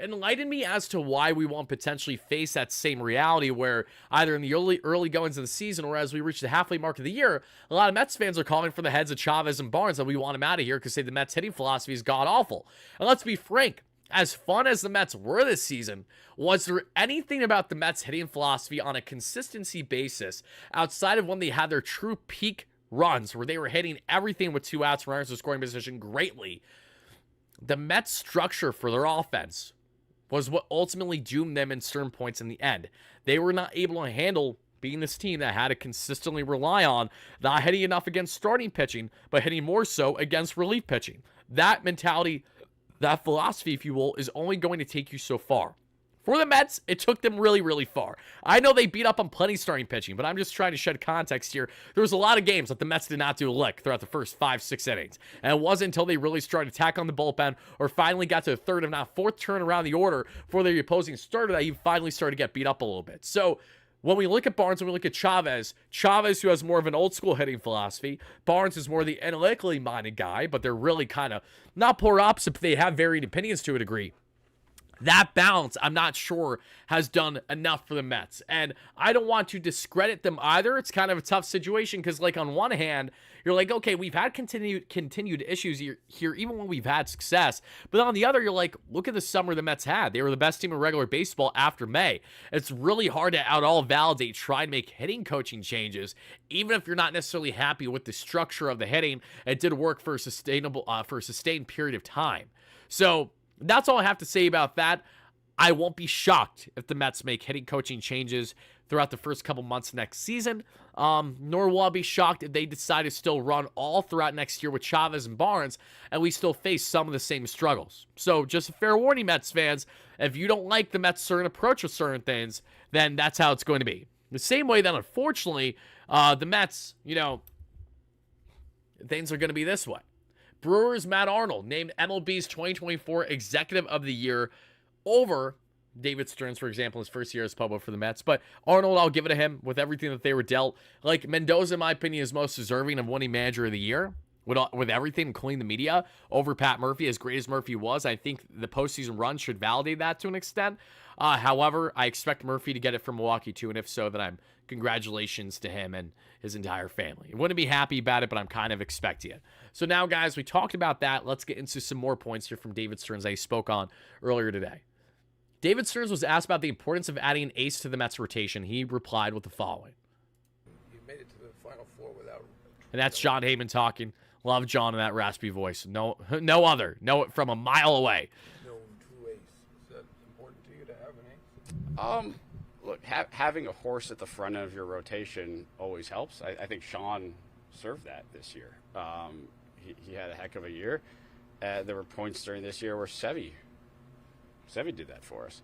[SPEAKER 1] enlighten me as to why we won't potentially face that same reality where either in the early goings of the season or as we reach the halfway mark of the year, a lot of Mets fans are calling for the heads of Chavez and Barnes that we want him out of here because say the Mets hitting philosophy is god-awful. And let's be frank, as fun as the Mets were this season, was there anything about the Mets hitting philosophy on a consistency basis outside of when they had their true peak runs where they were hitting everything with 2 outs, runners in scoring position greatly? The Mets' structure for their offense was what ultimately doomed them in certain points in the end. They were not able to handle being this team that had to consistently rely on not hitting enough against starting pitching, but hitting more so against relief pitching. That mentality, that philosophy, if you will, is only going to take you so far. For the Mets, it took them really, really far. I know they beat up on plenty starting pitching, but I'm just trying to shed context here. There was a lot of games that the Mets did not do a lick throughout the first 5-6 innings. And it wasn't until they really started to attack on the bullpen or finally got to the third, if not fourth turn around the order for the opposing starter that he finally started to get beat up a little bit. So when we look at Barnes and we look at Chavez who has more of an old school hitting philosophy, Barnes is more the analytically minded guy, but they're really kind of not polar opposite, but they have varied opinions to a degree. That balance, I'm not sure, has done enough for the Mets. And I don't want to discredit them either. It's kind of a tough situation because, like, on one hand, you're like, okay, we've had continued issues here even when we've had success. But on the other, you're like, look at the summer the Mets had. They were the best team in regular baseball after May. It's really hard to all validate, try and make hitting coaching changes, even if you're not necessarily happy with the structure of the hitting. It did work for a sustained period of time. So that's all I have to say about that. I won't be shocked if the Mets make hitting coaching changes throughout the first couple months next season, nor will I be shocked if they decide to still run all throughout next year with Chavez and Barnes, and we still face some of the same struggles. So just a fair warning, Mets fans, if you don't like the Mets' certain approach with certain things, then that's how it's going to be. The same way that, unfortunately, the Mets, things are going to be this way. Brewers' Matt Arnold named MLB's 2024 Executive of the Year over David Stearns, for example, his first year as Pobo for the Mets. But Arnold, I'll give it to him with everything that they were dealt. Like, Mendoza, in my opinion, is most deserving of winning Manager of the Year with everything, including the media, over Pat Murphy. As great as Murphy was, I think the postseason run should validate that to an extent. However, I expect Murphy to get it from Milwaukee too, and if so, then congratulations to him and his entire family. I wouldn't be happy about it, but I'm kind of expecting it. So now, guys, we talked about that. Let's get into some more points here from David Stearns that he spoke on earlier today. David Stearns was asked about the importance of adding an ace to the Mets rotation. He replied with the following.
[SPEAKER 4] You made it to the Final Four without...
[SPEAKER 1] And that's John Heyman talking. Love John in that raspy voice. No other. Know it from a mile away.
[SPEAKER 4] No true ace. Is that important to you to have an ace?
[SPEAKER 3] Look, having a horse at the front end of your rotation always helps. I think Sean served that this year. He had a heck of a year. There were points during this year where Sevy did that for us.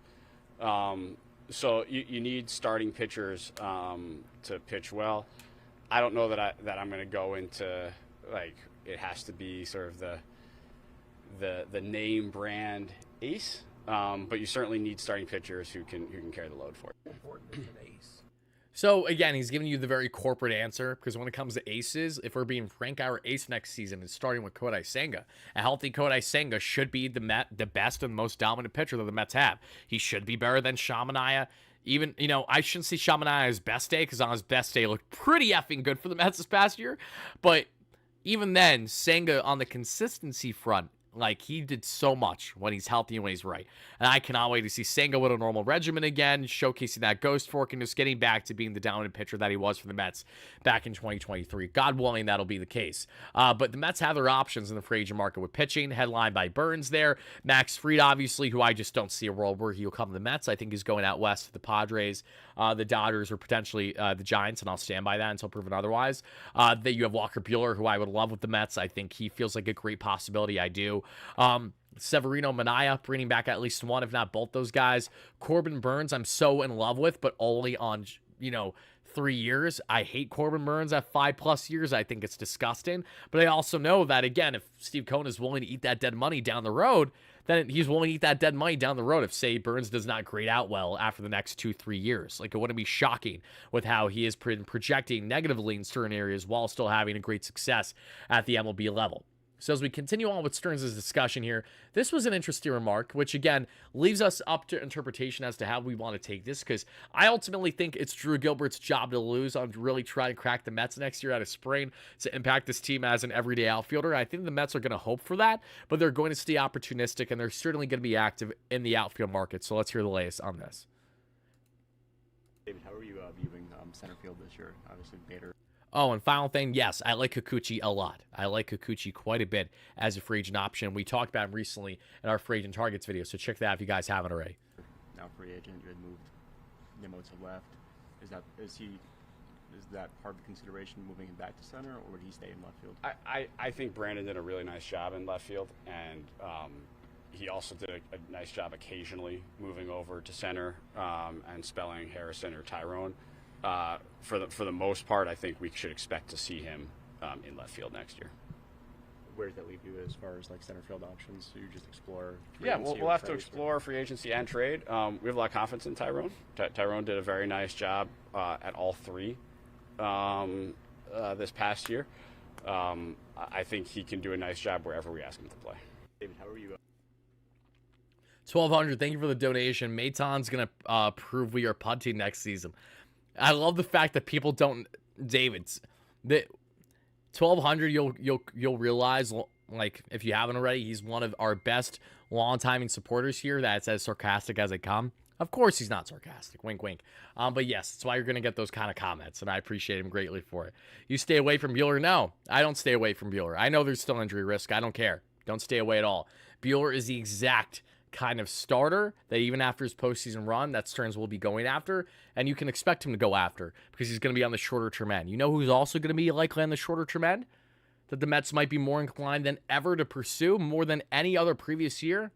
[SPEAKER 3] So you need starting pitchers to pitch well. I don't know that I'm going to go into, like, it has to be sort of the name brand ace. But you certainly need starting pitchers who can carry the load for you.
[SPEAKER 4] Important is an ace.
[SPEAKER 1] So, again, he's giving you the very corporate answer because when it comes to aces, if we're being frank, our ace next season is starting with Kodai Senga. A healthy Kodai Senga should be the best and most dominant pitcher that the Mets have. He should be better than Manaea. Even, I shouldn't say Manaea's best day because on his best day, looked pretty effing good for the Mets this past year. But even then, Senga on the consistency front, like, he did so much when he's healthy and when he's right. And I cannot wait to see Senga with a normal regimen again, showcasing that ghost fork and just getting back to being the dominant pitcher that he was for the Mets back in 2023. God willing, that'll be the case. But the Mets have their options in the free agent market with pitching, headlined by Burns there. Max Fried, obviously, who I just don't see a world where he'll come to the Mets. I think he's going out west to the Padres, the Dodgers, or potentially the Giants, and I'll stand by that until proven otherwise. That you have Walker Buehler, who I would love with the Mets. I think he feels like a great possibility. I do. Severino, Manaea, bringing back at least one, if not both those guys. Corbin Burns, I'm so in love with, but only on, 3 years. I hate Corbin Burns at 5+ years. I think it's disgusting. But I also know that, again, if Steve Cohen is willing to eat that dead money down the road, then he's willing to eat that dead money down the road if, say, Burns does not grade out well after the next 2-3 years. Like, it wouldn't be shocking with how he is projecting negatively in certain areas while still having a great success at the MLB level. So as we continue on with Stearns' discussion here, this was an interesting remark, which again leaves us up to interpretation as to how we want to take this, because I ultimately think it's Drew Gilbert's job to lose on really trying to crack the Mets next year out of sprain to impact this team as an everyday outfielder. I think the Mets are going to hope for that, but they're going to stay opportunistic, and they're certainly going to be active in the outfield market. So let's hear the latest on this.
[SPEAKER 5] David, how are you viewing center field this year? Obviously, Bader.
[SPEAKER 1] Oh, and final thing, yes, I like Kikuchi a lot. I like Kikuchi quite a bit as a free agent option. We talked about him recently in our free agent targets video, so check that out if you guys haven't already.
[SPEAKER 5] Now free agent, you had moved Nimmo to left. Is that part of the consideration moving him back to center, or would he stay in left field?
[SPEAKER 3] I think Brandon did a really nice job in left field, and he also did a nice job occasionally moving over to center and spelling Harrison or Tyrone. For the most part, I think we should expect to see him in left field next year.
[SPEAKER 5] Where does that leave you as far as like center field options? So you just explore.
[SPEAKER 3] Yeah, we'll have to explore free agency and trade. We have a lot of confidence in Tyrone. Tyrone did a very nice job at all three this past year. I think he can do a nice job wherever we ask him to play.
[SPEAKER 5] David, how are you?
[SPEAKER 1] 1,200. Thank you for the donation. Maton's gonna prove we are punting next season. I love the fact that people don't. David's the 1,200. You'll realize, like, if you haven't already, he's one of our best long-timing supporters here. That's as sarcastic as they come. Of course, he's not sarcastic. Wink, wink. But yes, that's why you're gonna get those kind of comments, and I appreciate him greatly for it. You stay away from Bueller? No, I don't stay away from Bueller. I know there's still injury risk. I don't care. Don't stay away at all. Bueller is the exact kind of starter that even after his postseason run, that Stearns will be going after, and you can expect him to go after because he's going to be on the shorter term end. You know who's also going to be likely on the shorter term end that the Mets might be more inclined than ever to pursue more than any other previous year?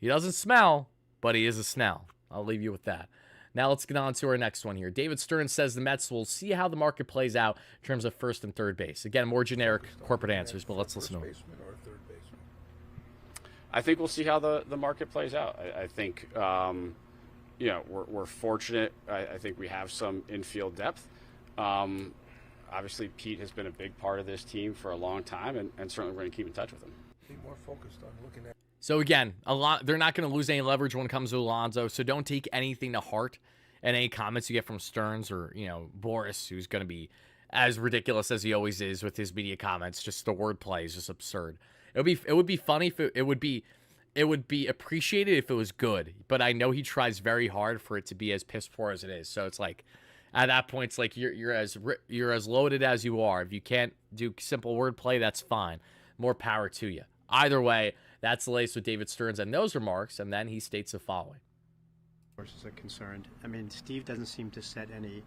[SPEAKER 1] He doesn't smell, but he is a snell. I'll leave you with that. Now let's get on to our next one here. David Stearns says the Mets will see how the market plays out in terms of first and third base. Again, more generic corporate answers, but let's listen to him.
[SPEAKER 3] I think we'll see how the market plays out. I think, we're fortunate. I think we have some infield depth. Obviously, Pete has been a big part of this team for a long time, and certainly we're going to keep in touch with him.
[SPEAKER 4] Be more focused on looking at.
[SPEAKER 1] So again, they're not going to lose any leverage when it comes to Alonso, so don't take anything to heart and any comments you get from Stearns or, Boris, who's going to be as ridiculous as he always is with his media comments. Just the wordplay is just absurd. It would be funny if it would be appreciated if it was good, but I know he tries very hard for it to be as piss poor as it is. So it's like, at that point, it's like you're as loaded as you are. If you can't do simple wordplay, that's fine. More power to you. Either way, that's the latest with David Stearns and those remarks, and then he states the following.
[SPEAKER 6] Is a concern. I mean, Steve doesn't seem to set any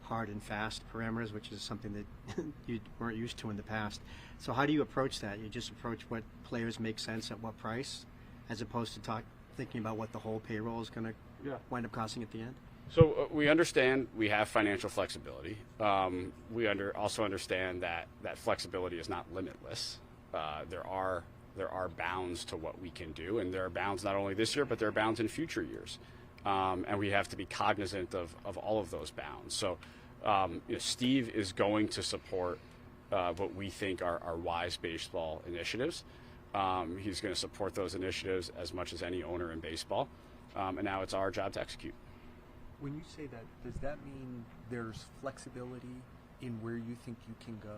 [SPEAKER 6] hard and fast parameters, which is something that you weren't used to in the past. So how do you approach that? You just approach what players make sense at what price, as opposed to thinking about what the whole payroll is going to wind up costing at the end?
[SPEAKER 3] So we understand we have financial flexibility. We also understand that flexibility is not limitless. There are bounds to what we can do, and there are bounds not only this year, but there are bounds in future years. And we have to be cognizant of all of those bounds. So Steve is going to support what we think are wise baseball initiatives. He's going to support those initiatives as much as any owner in baseball. And now it's our job to execute.
[SPEAKER 7] When you say that, does that mean there's flexibility in where you think you can go?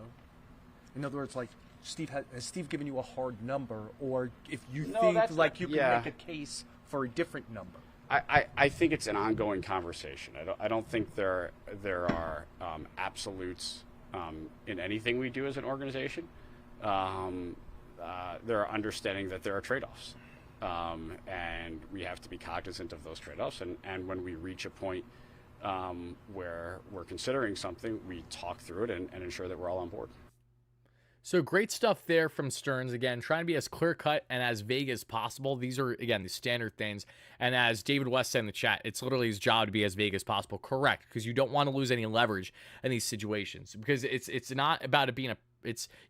[SPEAKER 7] In other words, like, has Steve given you a hard number, or if you think like you can make a case for a different number?
[SPEAKER 3] I think it's an ongoing conversation. I don't think there are absolutes in anything we do as an organization. There are understanding that there are trade-offs, and we have to be cognizant of those trade-offs. And when we reach a point where we're considering something, we talk through it and ensure that we're all on board.
[SPEAKER 1] So great stuff there from Stearns. Again, trying to be as clear-cut and as vague as possible. These are, again, the standard things. And as David West said in the chat, it's literally his job to be as vague as possible. Correct, because you don't want to lose any leverage in these situations. Because it's not about it being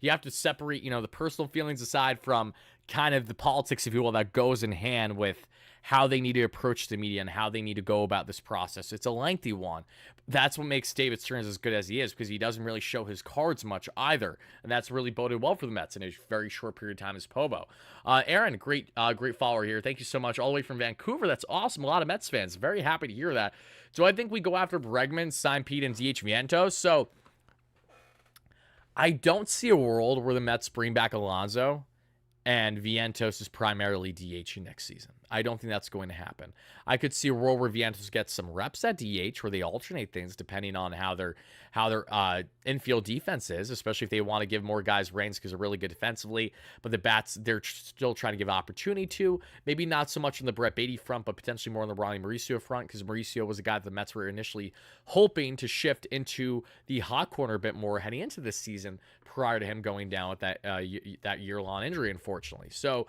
[SPEAKER 1] you have to separate, the personal feelings aside from kind of the politics, if you will, that goes in hand with how they need to approach the media and how they need to go about this process. It's a lengthy one. That's what makes David Stearns as good as he is, because he doesn't really show his cards much either, and that's really boded well for the Mets in a very short period of time as Pobo. Aaron, great follower here. Thank you so much, all the way from Vancouver. That's awesome. A lot of Mets fans. Very happy to hear that. So I think we go after Bregman, sign Pete, and DH Vientos. So I don't see a world where the Mets bring back Alonso and Vientos is primarily DH next season. I don't think that's going to happen. I could see a world where Vientos gets some reps at DH, where they alternate things depending on how their infield defense is, especially if they want to give more guys reins because they're really good defensively. But the bats, they're still trying to give opportunity to. Maybe not so much on the Brett Beatty front, but potentially more on the Ronnie Mauricio front, because Mauricio was a guy that the Mets were initially hoping to shift into the hot corner a bit more heading into this season prior to him going down with that year-long injury, unfortunately. So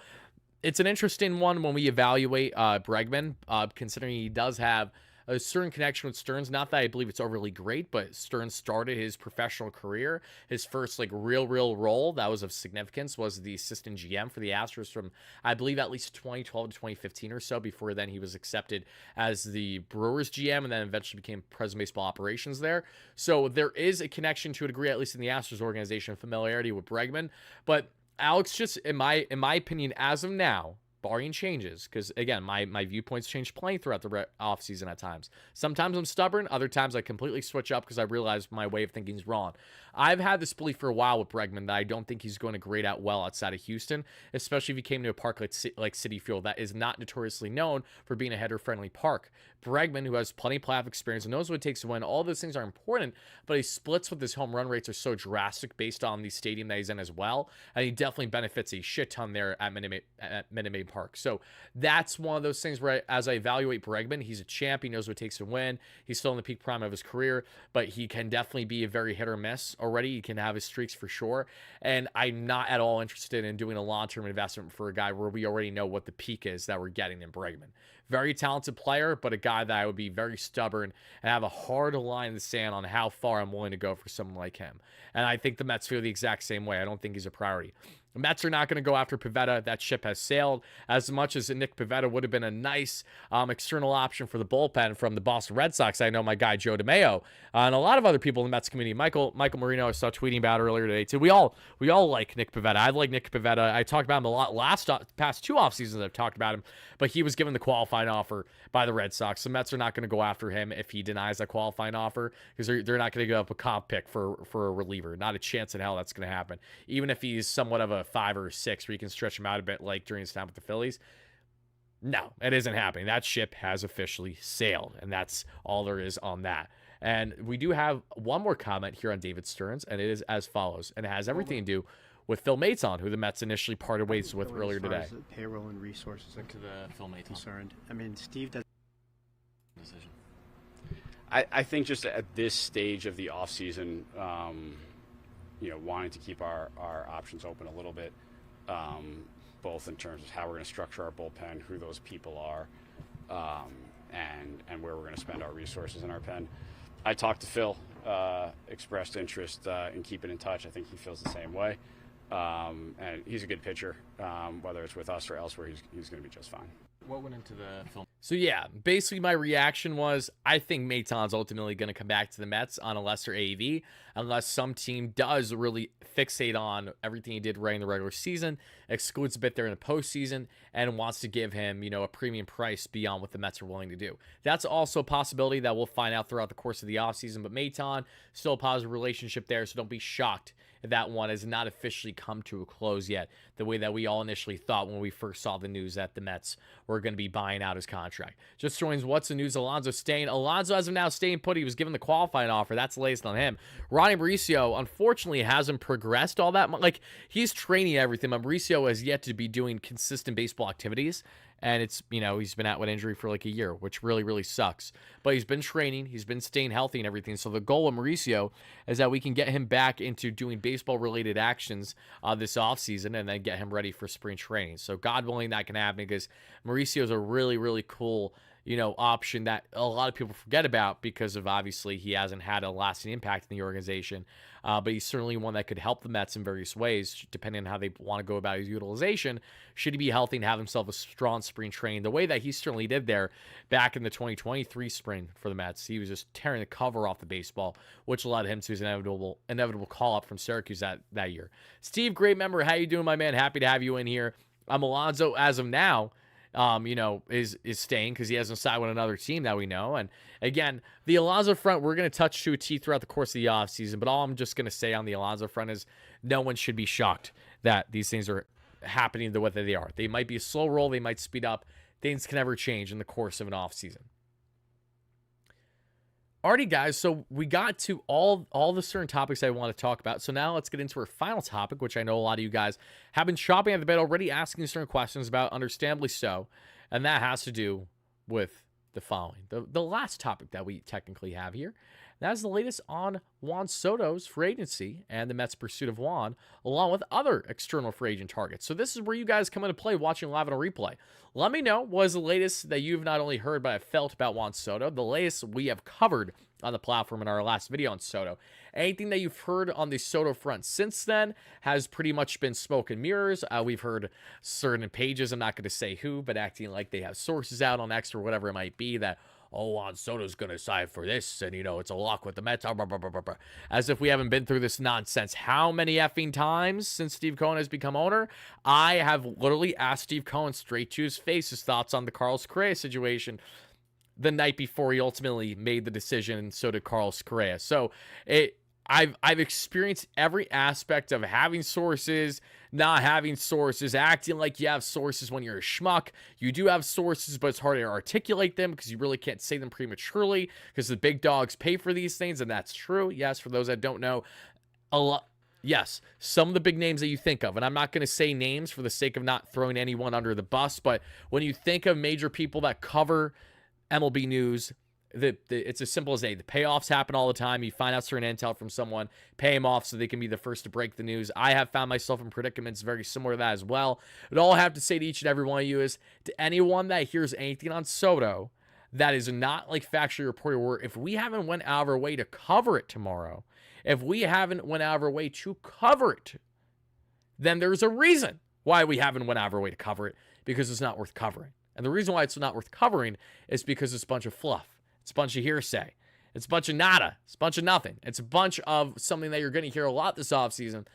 [SPEAKER 1] it's an interesting one when we evaluate Bregman, considering he does have a certain connection with Stearns. Not that I believe it's overly great, but Stearns started his professional career. His first real role that was of significance was the assistant GM for the Astros from, I believe, at least 2012 to 2015 or so. Before then, he was accepted as the Brewers GM and then eventually became president of baseball operations there. So there is a connection to a degree, at least in the Astros organization, familiarity with Bregman. But Alex, just in my opinion, as of now, barring changes, because again, my viewpoints change plenty throughout the offseason at times. Sometimes I'm stubborn, other times I completely switch up because I realize my way of thinking is wrong. I've had this belief for a while with Bregman that I don't think he's going to grade out well outside of Houston, especially if he came to a park like Citi Field that is not notoriously known for being a hitter-friendly park. Bregman, who has plenty of playoff experience and knows what it takes to win, all those things are important, but his splits with his home run rates are so drastic based on the stadium that he's in as well, and he definitely benefits a shit ton there at Minute Maid Park. So that's one of those things where, as I evaluate Bregman, he's a champ. He knows what it takes to win. He's still in the peak prime of his career, but he can definitely be a very hit or miss already. He can have his streaks for sure, and I'm not at all interested in doing a long-term investment for a guy where we already know what the peak is that we're getting in Bregman. Very talented player, but a guy that I would be very stubborn and have a hard line in the sand on how far I'm willing to go for someone like him. And I think the Mets feel the exact same way. I don't think he's a priority. The Mets are not going to go after Pivetta. That ship has sailed. As much as Nick Pivetta would have been a nice external option for the bullpen from the Boston Red Sox, I know my guy Joe DeMayo and a lot of other people in the Mets community. Michael Marino, I saw tweeting about earlier today too. We all like Nick Pivetta. I like Nick Pivetta. I talked about him a lot past two off seasons. I've talked about him, but he was given the qualifying offer by the Red Sox. The Mets are not going to go after him if he denies that qualifying offer, because they're not going to give up a comp pick for a reliever. Not a chance in hell that's going to happen. Even if he's somewhat of a 5 or 6 where you can stretch him out a bit like during his time with the Phillies. No, it isn't happening. That ship has officially sailed, and that's all there is on that. And we do have one more comment here on David Stearns, and it is as follows, and it has everything to do with Phil Maton, who the Mets initially parted ways with earlier today.
[SPEAKER 6] As the payroll and resources are
[SPEAKER 5] To the Phil Maton
[SPEAKER 6] concerned, I mean, Steve does.
[SPEAKER 5] decision.
[SPEAKER 3] I think just at this stage of the offseason, wanting to keep our options open a little bit, both in terms of how we're going to structure our bullpen, who those people are, and where we're going to spend our resources in our pen. I talked to Phil, expressed interest in keeping in touch. I think he feels the same way. And he's a good pitcher. Whether it's with us or elsewhere, he's going to be just fine.
[SPEAKER 5] What went into the film?
[SPEAKER 1] So yeah, basically my reaction was I think Maton's ultimately going to come back to the Mets on a lesser AAV unless some team does really fixate on everything he did right in the regular season, excludes a bit there in the postseason, and wants to give him, a premium price beyond what the Mets are willing to do. That's also a possibility that we'll find out throughout the course of the offseason, but Maton, still a positive relationship there, so don't be shocked if that one has not officially come to a close yet, the way that we all initially thought when we first saw the news that the Mets were going to be buying out his contract. Just joins what's the news. Alonso staying. Alonso, as of now, staying put. He was given the qualifying offer. That's the latest on him. Ronnie Mauricio, unfortunately, hasn't progressed all that much. He's training everything, but Mauricio has yet to be doing consistent baseball activities. And it's, he's been out with injury for like a year, which really, really sucks. But he's been training. He's been staying healthy and everything. So the goal of Mauricio is that we can get him back into doing baseball-related actions this offseason and then get him ready for spring training. So God willing, that can happen because Mauricio is a really, really cool, option that a lot of people forget about because of obviously he hasn't had a lasting impact in the organization. but he's certainly one that could help the Mets in various ways, depending on how they want to go about his utilization, should he be healthy and have himself a strong spring training, the way that he certainly did there back in the 2023 spring for the Mets. He was just tearing the cover off the baseball, which led him to his inevitable call-up from Syracuse that year. Steve, great member. How you doing, my man? Happy to have you in here. Alonso, as of now, is staying because he hasn't signed with another team that we know. And again, the Alonso front, we're going to touch to a T throughout the course of the offseason, but all I'm just going to say on the Alonso front is no one should be shocked that these things are happening the way that they are. They might be a slow roll. They might speed up. Things can ever change in the course of an offseason. Alrighty, guys, so we got to all the certain topics I want to talk about. So now let's get into our final topic, which I know a lot of you guys have been chopping at the bit already, asking certain questions about, understandably so, and that has to do with the following. The last topic that we technically have here, that is the latest on Juan Soto's free agency and the Mets' pursuit of Juan, along with other external free agent targets. So this is where you guys come into play watching live on a replay. Let me know what is the latest that you've not only heard but have felt about Juan Soto, the latest we have covered on the platform in our last video on Soto. Anything that you've heard on the Soto front since then has pretty much been smoke and mirrors. We've heard certain pages, I'm not going to say who, but acting like they have sources out on X or whatever it might be that, oh, Juan Soto's going to sign for this, and, it's a lock with the Mets, blah, blah, blah, blah, blah. As if we haven't been through this nonsense. How many effing times since Steve Cohen has become owner? I have literally asked Steve Cohen straight to his face his thoughts on the Carlos Correa situation the night before he ultimately made the decision, and so did Carlos Correa. So I've experienced every aspect of having sources, not having sources, acting like you have sources when you're a schmuck. You do have sources, but it's hard to articulate them because you really can't say them prematurely because the big dogs pay for these things, and that's true. Yes, for those that don't know, yes, some of the big names that you think of, and I'm not going to say names for the sake of not throwing anyone under the bus, but when you think of major people that cover MLB news, it's as simple as the payoffs happen all the time. You find out certain intel from someone, pay them off so they can be the first to break the news. I have found myself in predicaments very similar to that as well. But all I have to say to each and every one of you is, to anyone that hears anything on Soto that is not like factually reported, or if we haven't went out of our way to cover it tomorrow, if we haven't went out of our way to cover it, then there's a reason why we haven't went out of our way to cover it, because it's not worth covering. And the reason why it's not worth covering is because it's a bunch of fluff. It's a bunch of hearsay. It's a bunch of nada. It's a bunch of nothing. It's a bunch of something that you're going to hear a lot this offseason,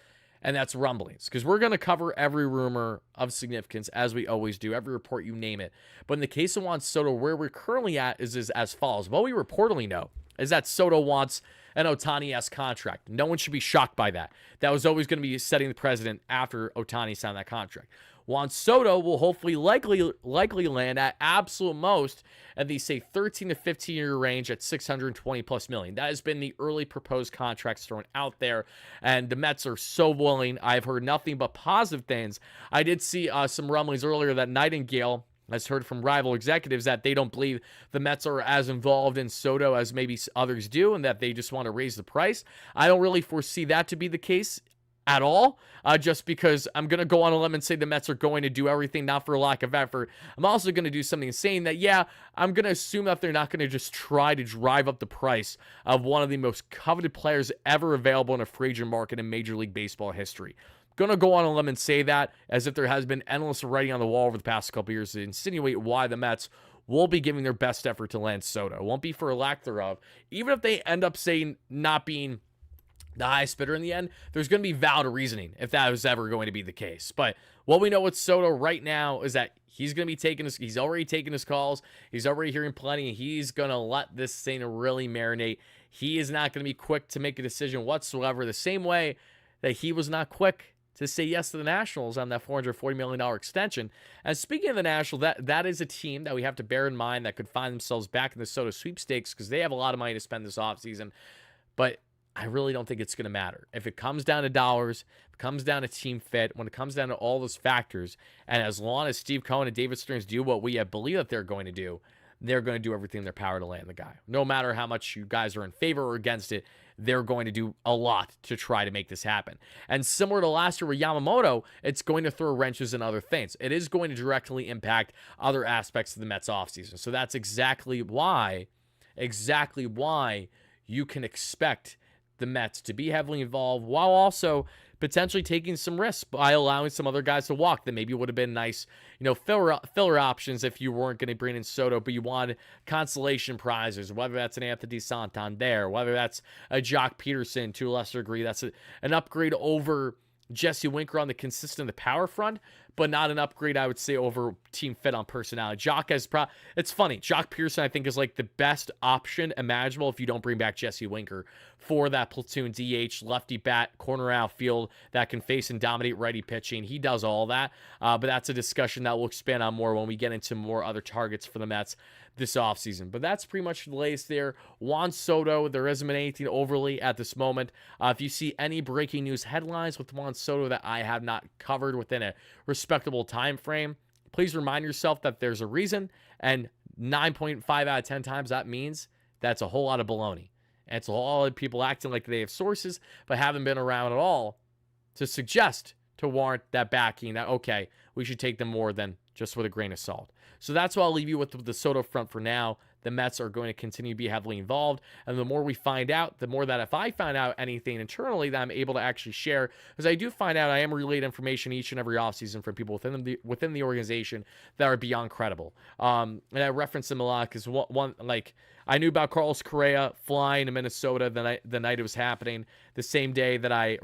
[SPEAKER 1] and that's rumblings. Because we're going to cover every rumor of significance, as we always do, every report, you name it. But in the case of Juan Soto, where we're currently at is as follows. What we reportedly know is that Soto wants an Ohtani-esque contract. No one should be shocked by that. That was always going to be setting the precedent after Ohtani signed that contract. Juan Soto will hopefully likely land at absolute most at the, say, 13 to 15 year range at $620+ million. That has been the early proposed contracts thrown out there, and the Mets are so willing. I've heard nothing but positive things. I did see some rumblings earlier that Nightingale has heard from rival executives that they don't believe the Mets are as involved in Soto as maybe others do, and that they just want to raise the price. I don't really foresee that to be the case at all, just because I'm going to go on a limb and say the Mets are going to do everything, not for lack of effort. I'm also going to do something saying that, yeah, I'm going to assume that they're not going to just try to drive up the price of one of the most coveted players ever available in a free agent market in Major League Baseball history. Going to go on a limb and say that, as if there has been endless writing on the wall over the past couple years to insinuate why the Mets will be giving their best effort to land Soto. It won't be for a lack thereof. Even if they end up saying not being the highest bidder in the end, there's going to be valid reasoning if that was ever going to be the case. But what we know with Soto right now is that he's going to be he's already taking his calls. He's already hearing plenty. He's going to let this thing really marinate. He is not going to be quick to make a decision whatsoever, the same way that he was not quick to say yes to the Nationals on that $440 million extension. And speaking of the Nationals, that is a team that we have to bear in mind that could find themselves back in the Soto sweepstakes because they have a lot of money to spend this offseason. But I really don't think it's going to matter. If it comes down to dollars, if it comes down to team fit, when it comes down to all those factors, and as long as Steve Cohen and David Stearns do what we believe that they're going to do, they're going to do everything in their power to land the guy. No matter how much you guys are in favor or against it, they're going to do a lot to try to make this happen. And similar to last year with Yamamoto, it's going to throw wrenches in other things. It is going to directly impact other aspects of the Mets offseason. So that's exactly why you can expect the Mets to be heavily involved while also potentially taking some risks by allowing some other guys to walk that maybe would have been nice, filler options if you weren't going to bring in Soto, but you wanted consolation prizes, whether that's an Anthony Santander, whether that's a Jock Peterson to a lesser degree. That's an upgrade over Jesse Winker on the consistent the power front, but not an upgrade, I would say, over team fit on personality. Jock has it's funny. Jock Pearson, I think, is like the best option imaginable if you don't bring back Jesse Winker for that platoon DH, lefty bat, corner outfield that can face and dominate righty pitching. He does all that, but that's a discussion that we'll expand on more when we get into more other targets for the Mets this offseason. But that's pretty much the latest there. Juan Soto, there hasn't been anything overly at this moment. If you see any breaking news headlines with Juan Soto that I have not covered within a respectable time frame, please remind yourself that there's a reason, and 9.5 out of 10 times that means that's a whole lot of baloney. And it's a whole lot of people acting like they have sources but haven't been around at all to suggest, to warrant that backing that, okay, we should take them more than just with a grain of salt. So that's what I'll leave you with the Soto front for now. The Mets are going to continue to be heavily involved, and the more we find out, the more that if I find out anything internally that I'm able to actually share, because I do find out I am relaying information each and every offseason from people within the organization that are beyond credible. And I reference them a lot because one like I knew about Carlos Correa flying to Minnesota the night it was happening, the same day that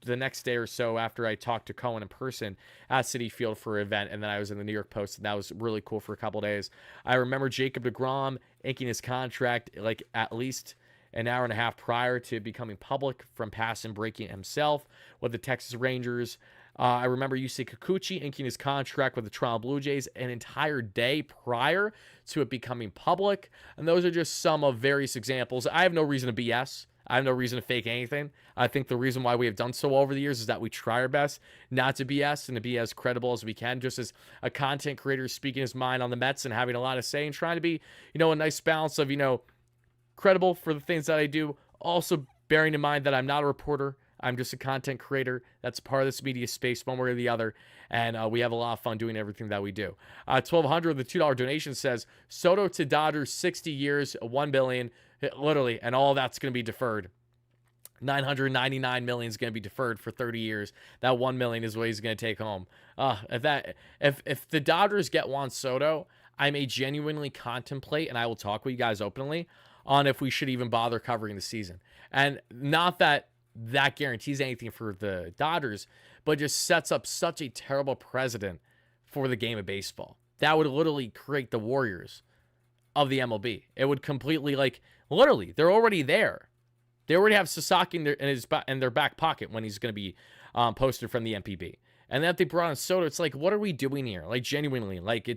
[SPEAKER 1] the next day or so after I talked to Cohen in person at Citi Field for an event, and then I was in the New York Post, and that was really cool for a couple days. I remember Jacob deGrom inking his contract like at least an hour and a half prior to becoming public from pass and breaking himself with the Texas Rangers. I remember Yusei Kikuchi inking his contract with the Toronto Blue Jays an entire day prior to it becoming public. And those are just some of various examples. I have no reason to BS. I have no reason to fake anything. I think the reason why we have done so well over the years is that we try our best not to BS and to be as credible as we can, just as a content creator speaking his mind on the Mets and having a lot to say and trying to be, a nice balance of, credible for the things that I do. Also bearing in mind that I'm not a reporter. I'm just a content creator that's part of this media space one way or the other, and we have a lot of fun doing everything that we do. 1,200, the $2 donation says, Soto to Dodgers, 60 years, $1 billion, literally, and all that's going to be deferred. $999 million is going to be deferred for 30 years. That $1 million is what he's going to take home. If the Dodgers get Juan Soto, I may genuinely contemplate, and I will talk with you guys openly, on if we should even bother covering the season. And not that guarantees anything for the Dodgers, but just sets up such a terrible precedent for the game of baseball. That would literally create the Warriors of the MLB. It would completely, literally, they're already there. They already have Sasaki in their back pocket when he's going to be posted from the MPB. And then if they brought in Soto, it's like, what are we doing here? Genuinely, it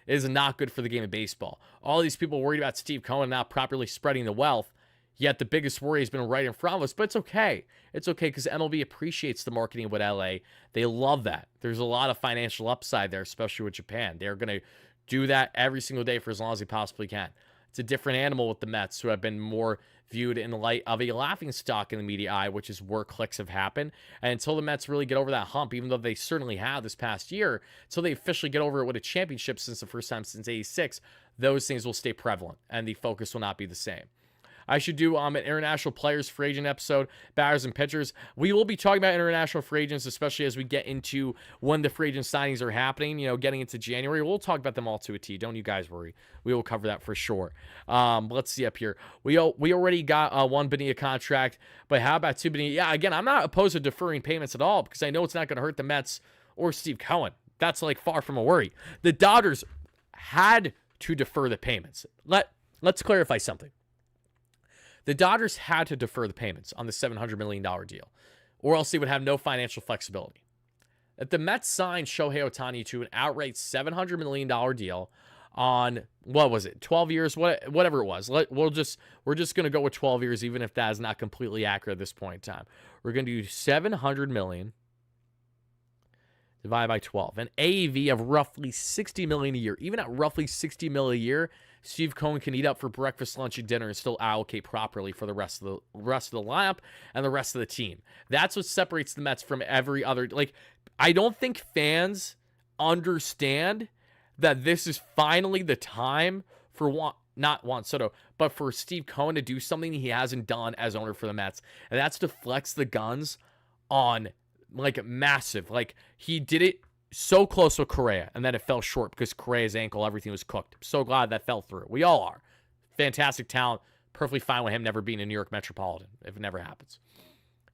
[SPEAKER 1] is not good for the game of baseball. All these people worried about Steve Cohen not properly spreading the wealth, yet the biggest worry has been right in front of us. But it's okay. It's okay because MLB appreciates the marketing with LA. They love that. There's a lot of financial upside there, especially with Japan. They're going to do that every single day for as long as they possibly can. It's a different animal with the Mets, who have been more viewed in the light of a laughingstock in the media eye, which is where clicks have happened. And until the Mets really get over that hump, even though they certainly have this past year, until they officially get over it with a championship since the first time since '86, those things will stay prevalent and the focus will not be the same. I should do an international players free agent episode, batters and pitchers. We will be talking about international free agents, especially as we get into when the free agent signings are happening, getting into January. We'll talk about them all to a T. Don't you guys worry. We will cover that for sure. Let's see up here. We already got one Bonilla contract, but how about two Bonilla? Yeah, again, I'm not opposed to deferring payments at all because I know it's not going to hurt the Mets or Steve Cohen. That's far from a worry. The Dodgers had to defer the payments. Let's clarify something. The Dodgers had to defer the payments on the $700 million deal, or else they would have no financial flexibility. If the Mets signed Shohei Ohtani to an outright $700 million deal on, 12 years, whatever it was. We're just going to go with 12 years, even if that is not completely accurate at this point in time. We're going to do $700 million divided by 12, an AAV of roughly $60 million a year. Even at roughly $60 million a year, Steve Cohen can eat up for breakfast, lunch, and dinner and still allocate properly for the rest of the lineup and the rest of the team. That's what separates the Mets from every other. I don't think fans understand that this is finally the time for not Juan Soto, but for Steve Cohen to do something he hasn't done as owner for the Mets, and that's to flex the guns on like massive. Like he did it so close with Correa, and then it fell short because Correa's ankle, everything was cooked. I'm so glad that fell through. We all are. Fantastic talent. Perfectly fine with him never being a New York Metropolitan if it never happens.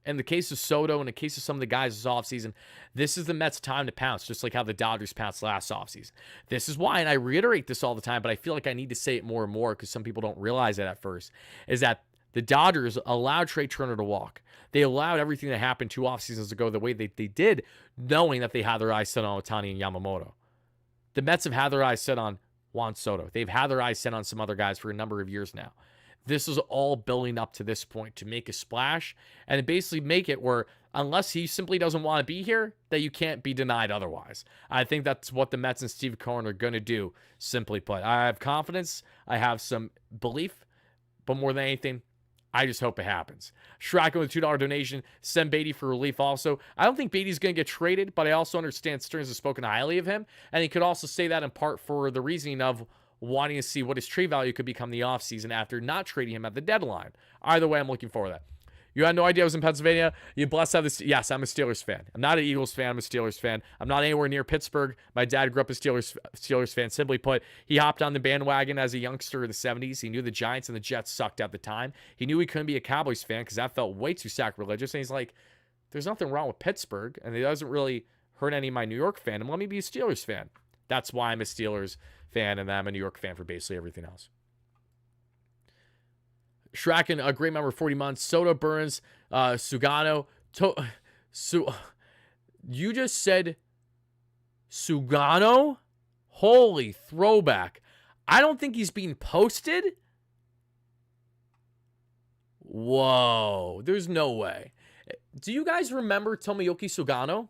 [SPEAKER 1] In the case of Soto, in the case of some of the guys this offseason, this is the Mets' time to pounce, just like how the Dodgers pounced last offseason. This is why, and I reiterate this all the time, but I feel like I need to say it more and more because some people don't realize it at first, is that the Dodgers allowed Trey Turner to walk. They allowed everything that happened 2 offseasons to go the way they did, knowing that they had their eyes set on Ohtani and Yamamoto. The Mets have had their eyes set on Juan Soto. They've had their eyes set on some other guys for a number of years now. This is all building up to this point to make a splash and basically make it where unless he simply doesn't want to be here, that you can't be denied otherwise. I think that's what the Mets and Steve Cohen are going to do, simply put. I have confidence. I have some belief. But more than anything, I just hope it happens. Shrackin with a $2 donation. Send Beatty for relief also. I don't think Beatty's going to get traded, but I also understand Stearns has spoken highly of him. And he could also say that in part for the reasoning of wanting to see what his trade value could become the offseason after not trading him at the deadline. Either way, I'm looking forward to that. You had no idea I was in Pennsylvania. You blessed to have this. Yes, I'm a Steelers fan. I'm not an Eagles fan. I'm a Steelers fan. I'm not anywhere near Pittsburgh. My dad grew up a Steelers fan. Simply put, he hopped on the bandwagon as a youngster in the 70s. He knew the Giants and the Jets sucked at the time. He knew he couldn't be a Cowboys fan because that felt way too sacrilegious. And he's like, there's nothing wrong with Pittsburgh, and it doesn't really hurt any of my New York fandom. Let me be a Steelers fan. That's why I'm a Steelers fan, and I'm a New York fan for basically everything else. Shrackin, a great member, 40 months. Soto, Burns, Sugano. You just said Sugano? Holy throwback. I don't think he's being posted. Whoa. There's no way. Do you guys remember Tomoyuki Sugano?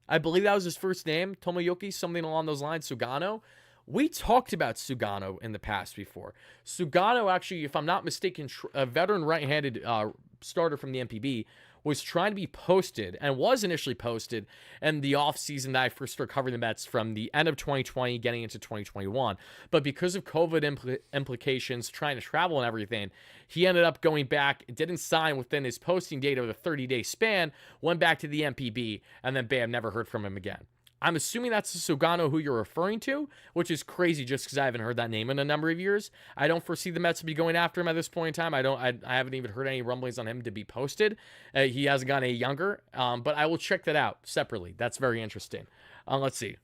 [SPEAKER 1] I believe that was his first name, Tomoyuki, something along those lines, Sugano. We talked about Sugano in the past before. Sugano, actually, if I'm not mistaken, a veteran right-handed starter from the MPB, was trying to be posted and was initially posted in the offseason that I first started covering the Mets from the end of 2020 getting into 2021. But because of COVID implications, trying to travel and everything, he ended up going back, didn't sign within his posting date of the 30-day span, went back to the MPB, and then bam, never heard from him again. I'm assuming that's the Sugano who you're referring to, which is crazy just because I haven't heard that name in a number of years. I don't foresee the Mets to be going after him at this point in time. I haven't even heard any rumblings on him to be posted. He hasn't gotten any younger, but I will check that out separately. That's very interesting. Let's see.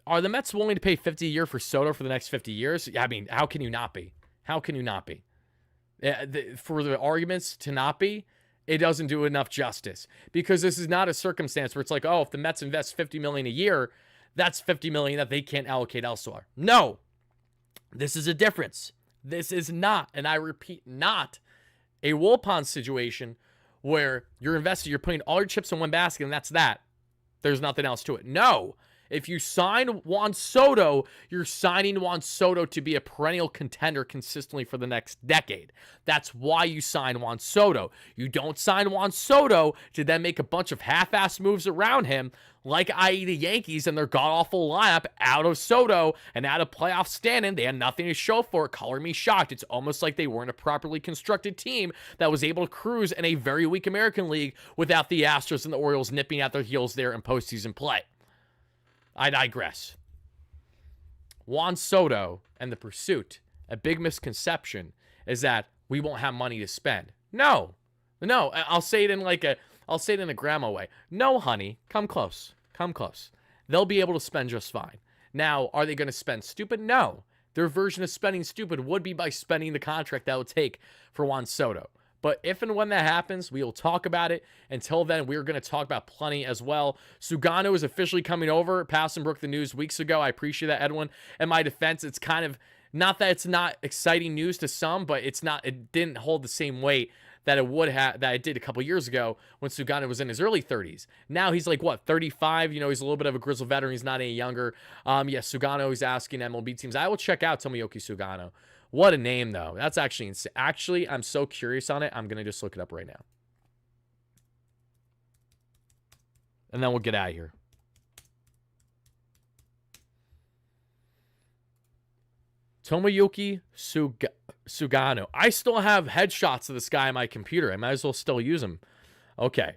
[SPEAKER 1] Are the Mets willing to pay $50 a year for Soto for the next 50 years? I mean, how can you not be? How can you not be? For the arguments to not be, it doesn't do enough justice, because this is not a circumstance where it's like, oh, if the Mets invest $50 million a year, that's $50 million that they can't allocate elsewhere. No, this is a difference. This is not, and I repeat, not a Wilpon situation where you're investing, you're putting all your chips in one basket and that's that. There's nothing else to it. No. If you sign Juan Soto, you're signing Juan Soto to be a perennial contender consistently for the next decade. That's why you sign Juan Soto. You don't sign Juan Soto to then make a bunch of half-ass moves around him, like i.e. the Yankees and their god-awful lineup out of Soto and out of playoff standing. They had nothing to show for it. Color me shocked. It's almost like they weren't a properly constructed team that was able to cruise in a very weak American League without the Astros and the Orioles nipping at their heels there in postseason play. I digress. Juan Soto and the pursuit, a big misconception is that we won't have money to spend. No, I'll say it in a grandma way. No, honey, come close. They'll be able to spend just fine. Now, are they going to spend stupid? No. Their version of spending stupid would be by spending the contract that would take for Juan Soto. But if and when that happens, we will talk about it. Until then, we're going to talk about plenty as well. Sugano is officially coming over. Passon broke the news weeks ago. I appreciate that, Edwin. In my defense, it's kind of, not that it's not exciting news to some, but it didn't hold the same weight that it would have, that it did a couple years ago when Sugano was in his early 30s. Now he's like, 35? You know, he's a little bit of a grizzled veteran. He's not any younger. Yes, Sugano is asking MLB teams. I will check out Tomoyuki Sugano. What a name, though. That's actually insane. Actually, I'm so curious on it. I'm going to just look it up right now. And then we'll get out of here. Tomoyuki Sugano. I still have headshots of this guy on my computer. I might as well still use them. Okay.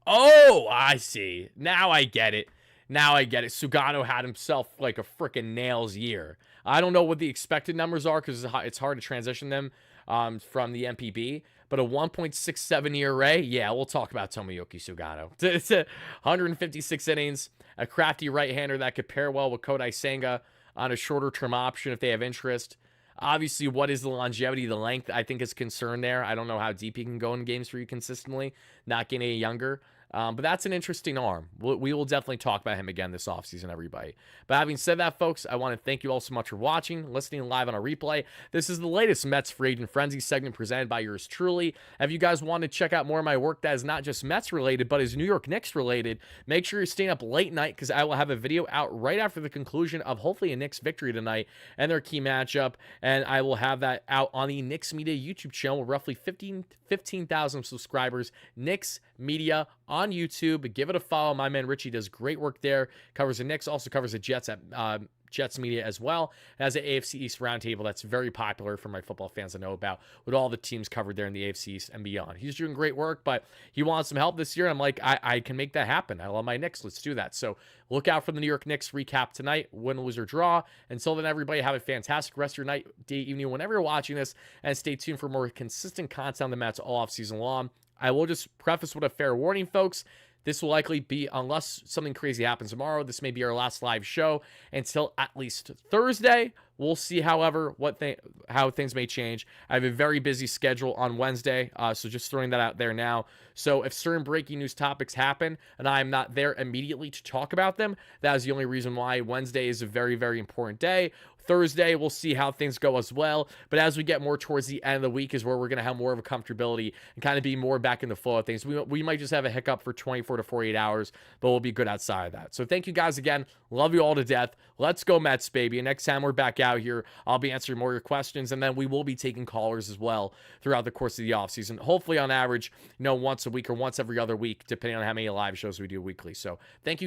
[SPEAKER 1] Oh, I see. Now I get it. Sugano had himself like a freaking nails year. I don't know what the expected numbers are because it's hard to transition them from the MPB. But a 1.67 ERA, yeah, we'll talk about Tomoyuki Sugano. It's 156 innings, a crafty right-hander that could pair well with Kodai Senga on a shorter-term option if they have interest. Obviously, what is the longevity, the length, I think is concerned there. I don't know how deep he can go in games for you consistently, not getting any younger. But that's an interesting arm. We will definitely talk about him again this offseason, everybody. But having said that, folks, I want to thank you all so much for watching, listening live on a replay. This is the latest Mets Free Agent Frenzy segment presented by yours truly. If you guys want to check out more of my work that is not just Mets related, but is New York Knicks related, make sure you're staying up late night because I will have a video out right after the conclusion of hopefully a Knicks victory tonight and their key matchup. And I will have that out on the Knicks Media YouTube channel with roughly 15,000 subscribers. Knicks Media on YouTube. Give it a follow. My man Richie does great work there. Covers the Knicks, also covers the Jets at Jets Media as well. Has an AFC East roundtable that's very popular for my football fans to know about, with all the teams covered there in the AFC East and beyond. He's doing great work, but he wants some help this year. I'm like, I can make that happen. I love my Knicks. Let's do that. So look out for the New York Knicks recap tonight, win, lose, or draw. Until then, everybody, have a fantastic rest of your night, day, evening, whenever you're watching this, and stay tuned for more consistent content on the Mets all off season long. I will just preface with a fair warning, folks. This will likely be, unless something crazy happens tomorrow, this may be our last live show until at least Thursday. We'll see, however, how things may change. I have a very busy schedule on Wednesday, so just throwing that out there now. So if certain breaking news topics happen and I'm not there immediately to talk about them, that is the only reason why. Wednesday is a very, very important day. Thursday, we'll see how things go as well. But as we get more towards the end of the week is where we're going to have more of a comfortability and kind of be more back in the flow of things. We might just have a hiccup for 24 to 48 hours, but we'll be good outside of that. So thank you guys again. Love you all to death. Let's go Mets, baby. And next time we're back out here, I'll be answering more of your questions, and then we will be taking callers as well throughout the course of the offseason. Hopefully on average, once a week or once every other week, depending on how many live shows we do weekly. So thank you.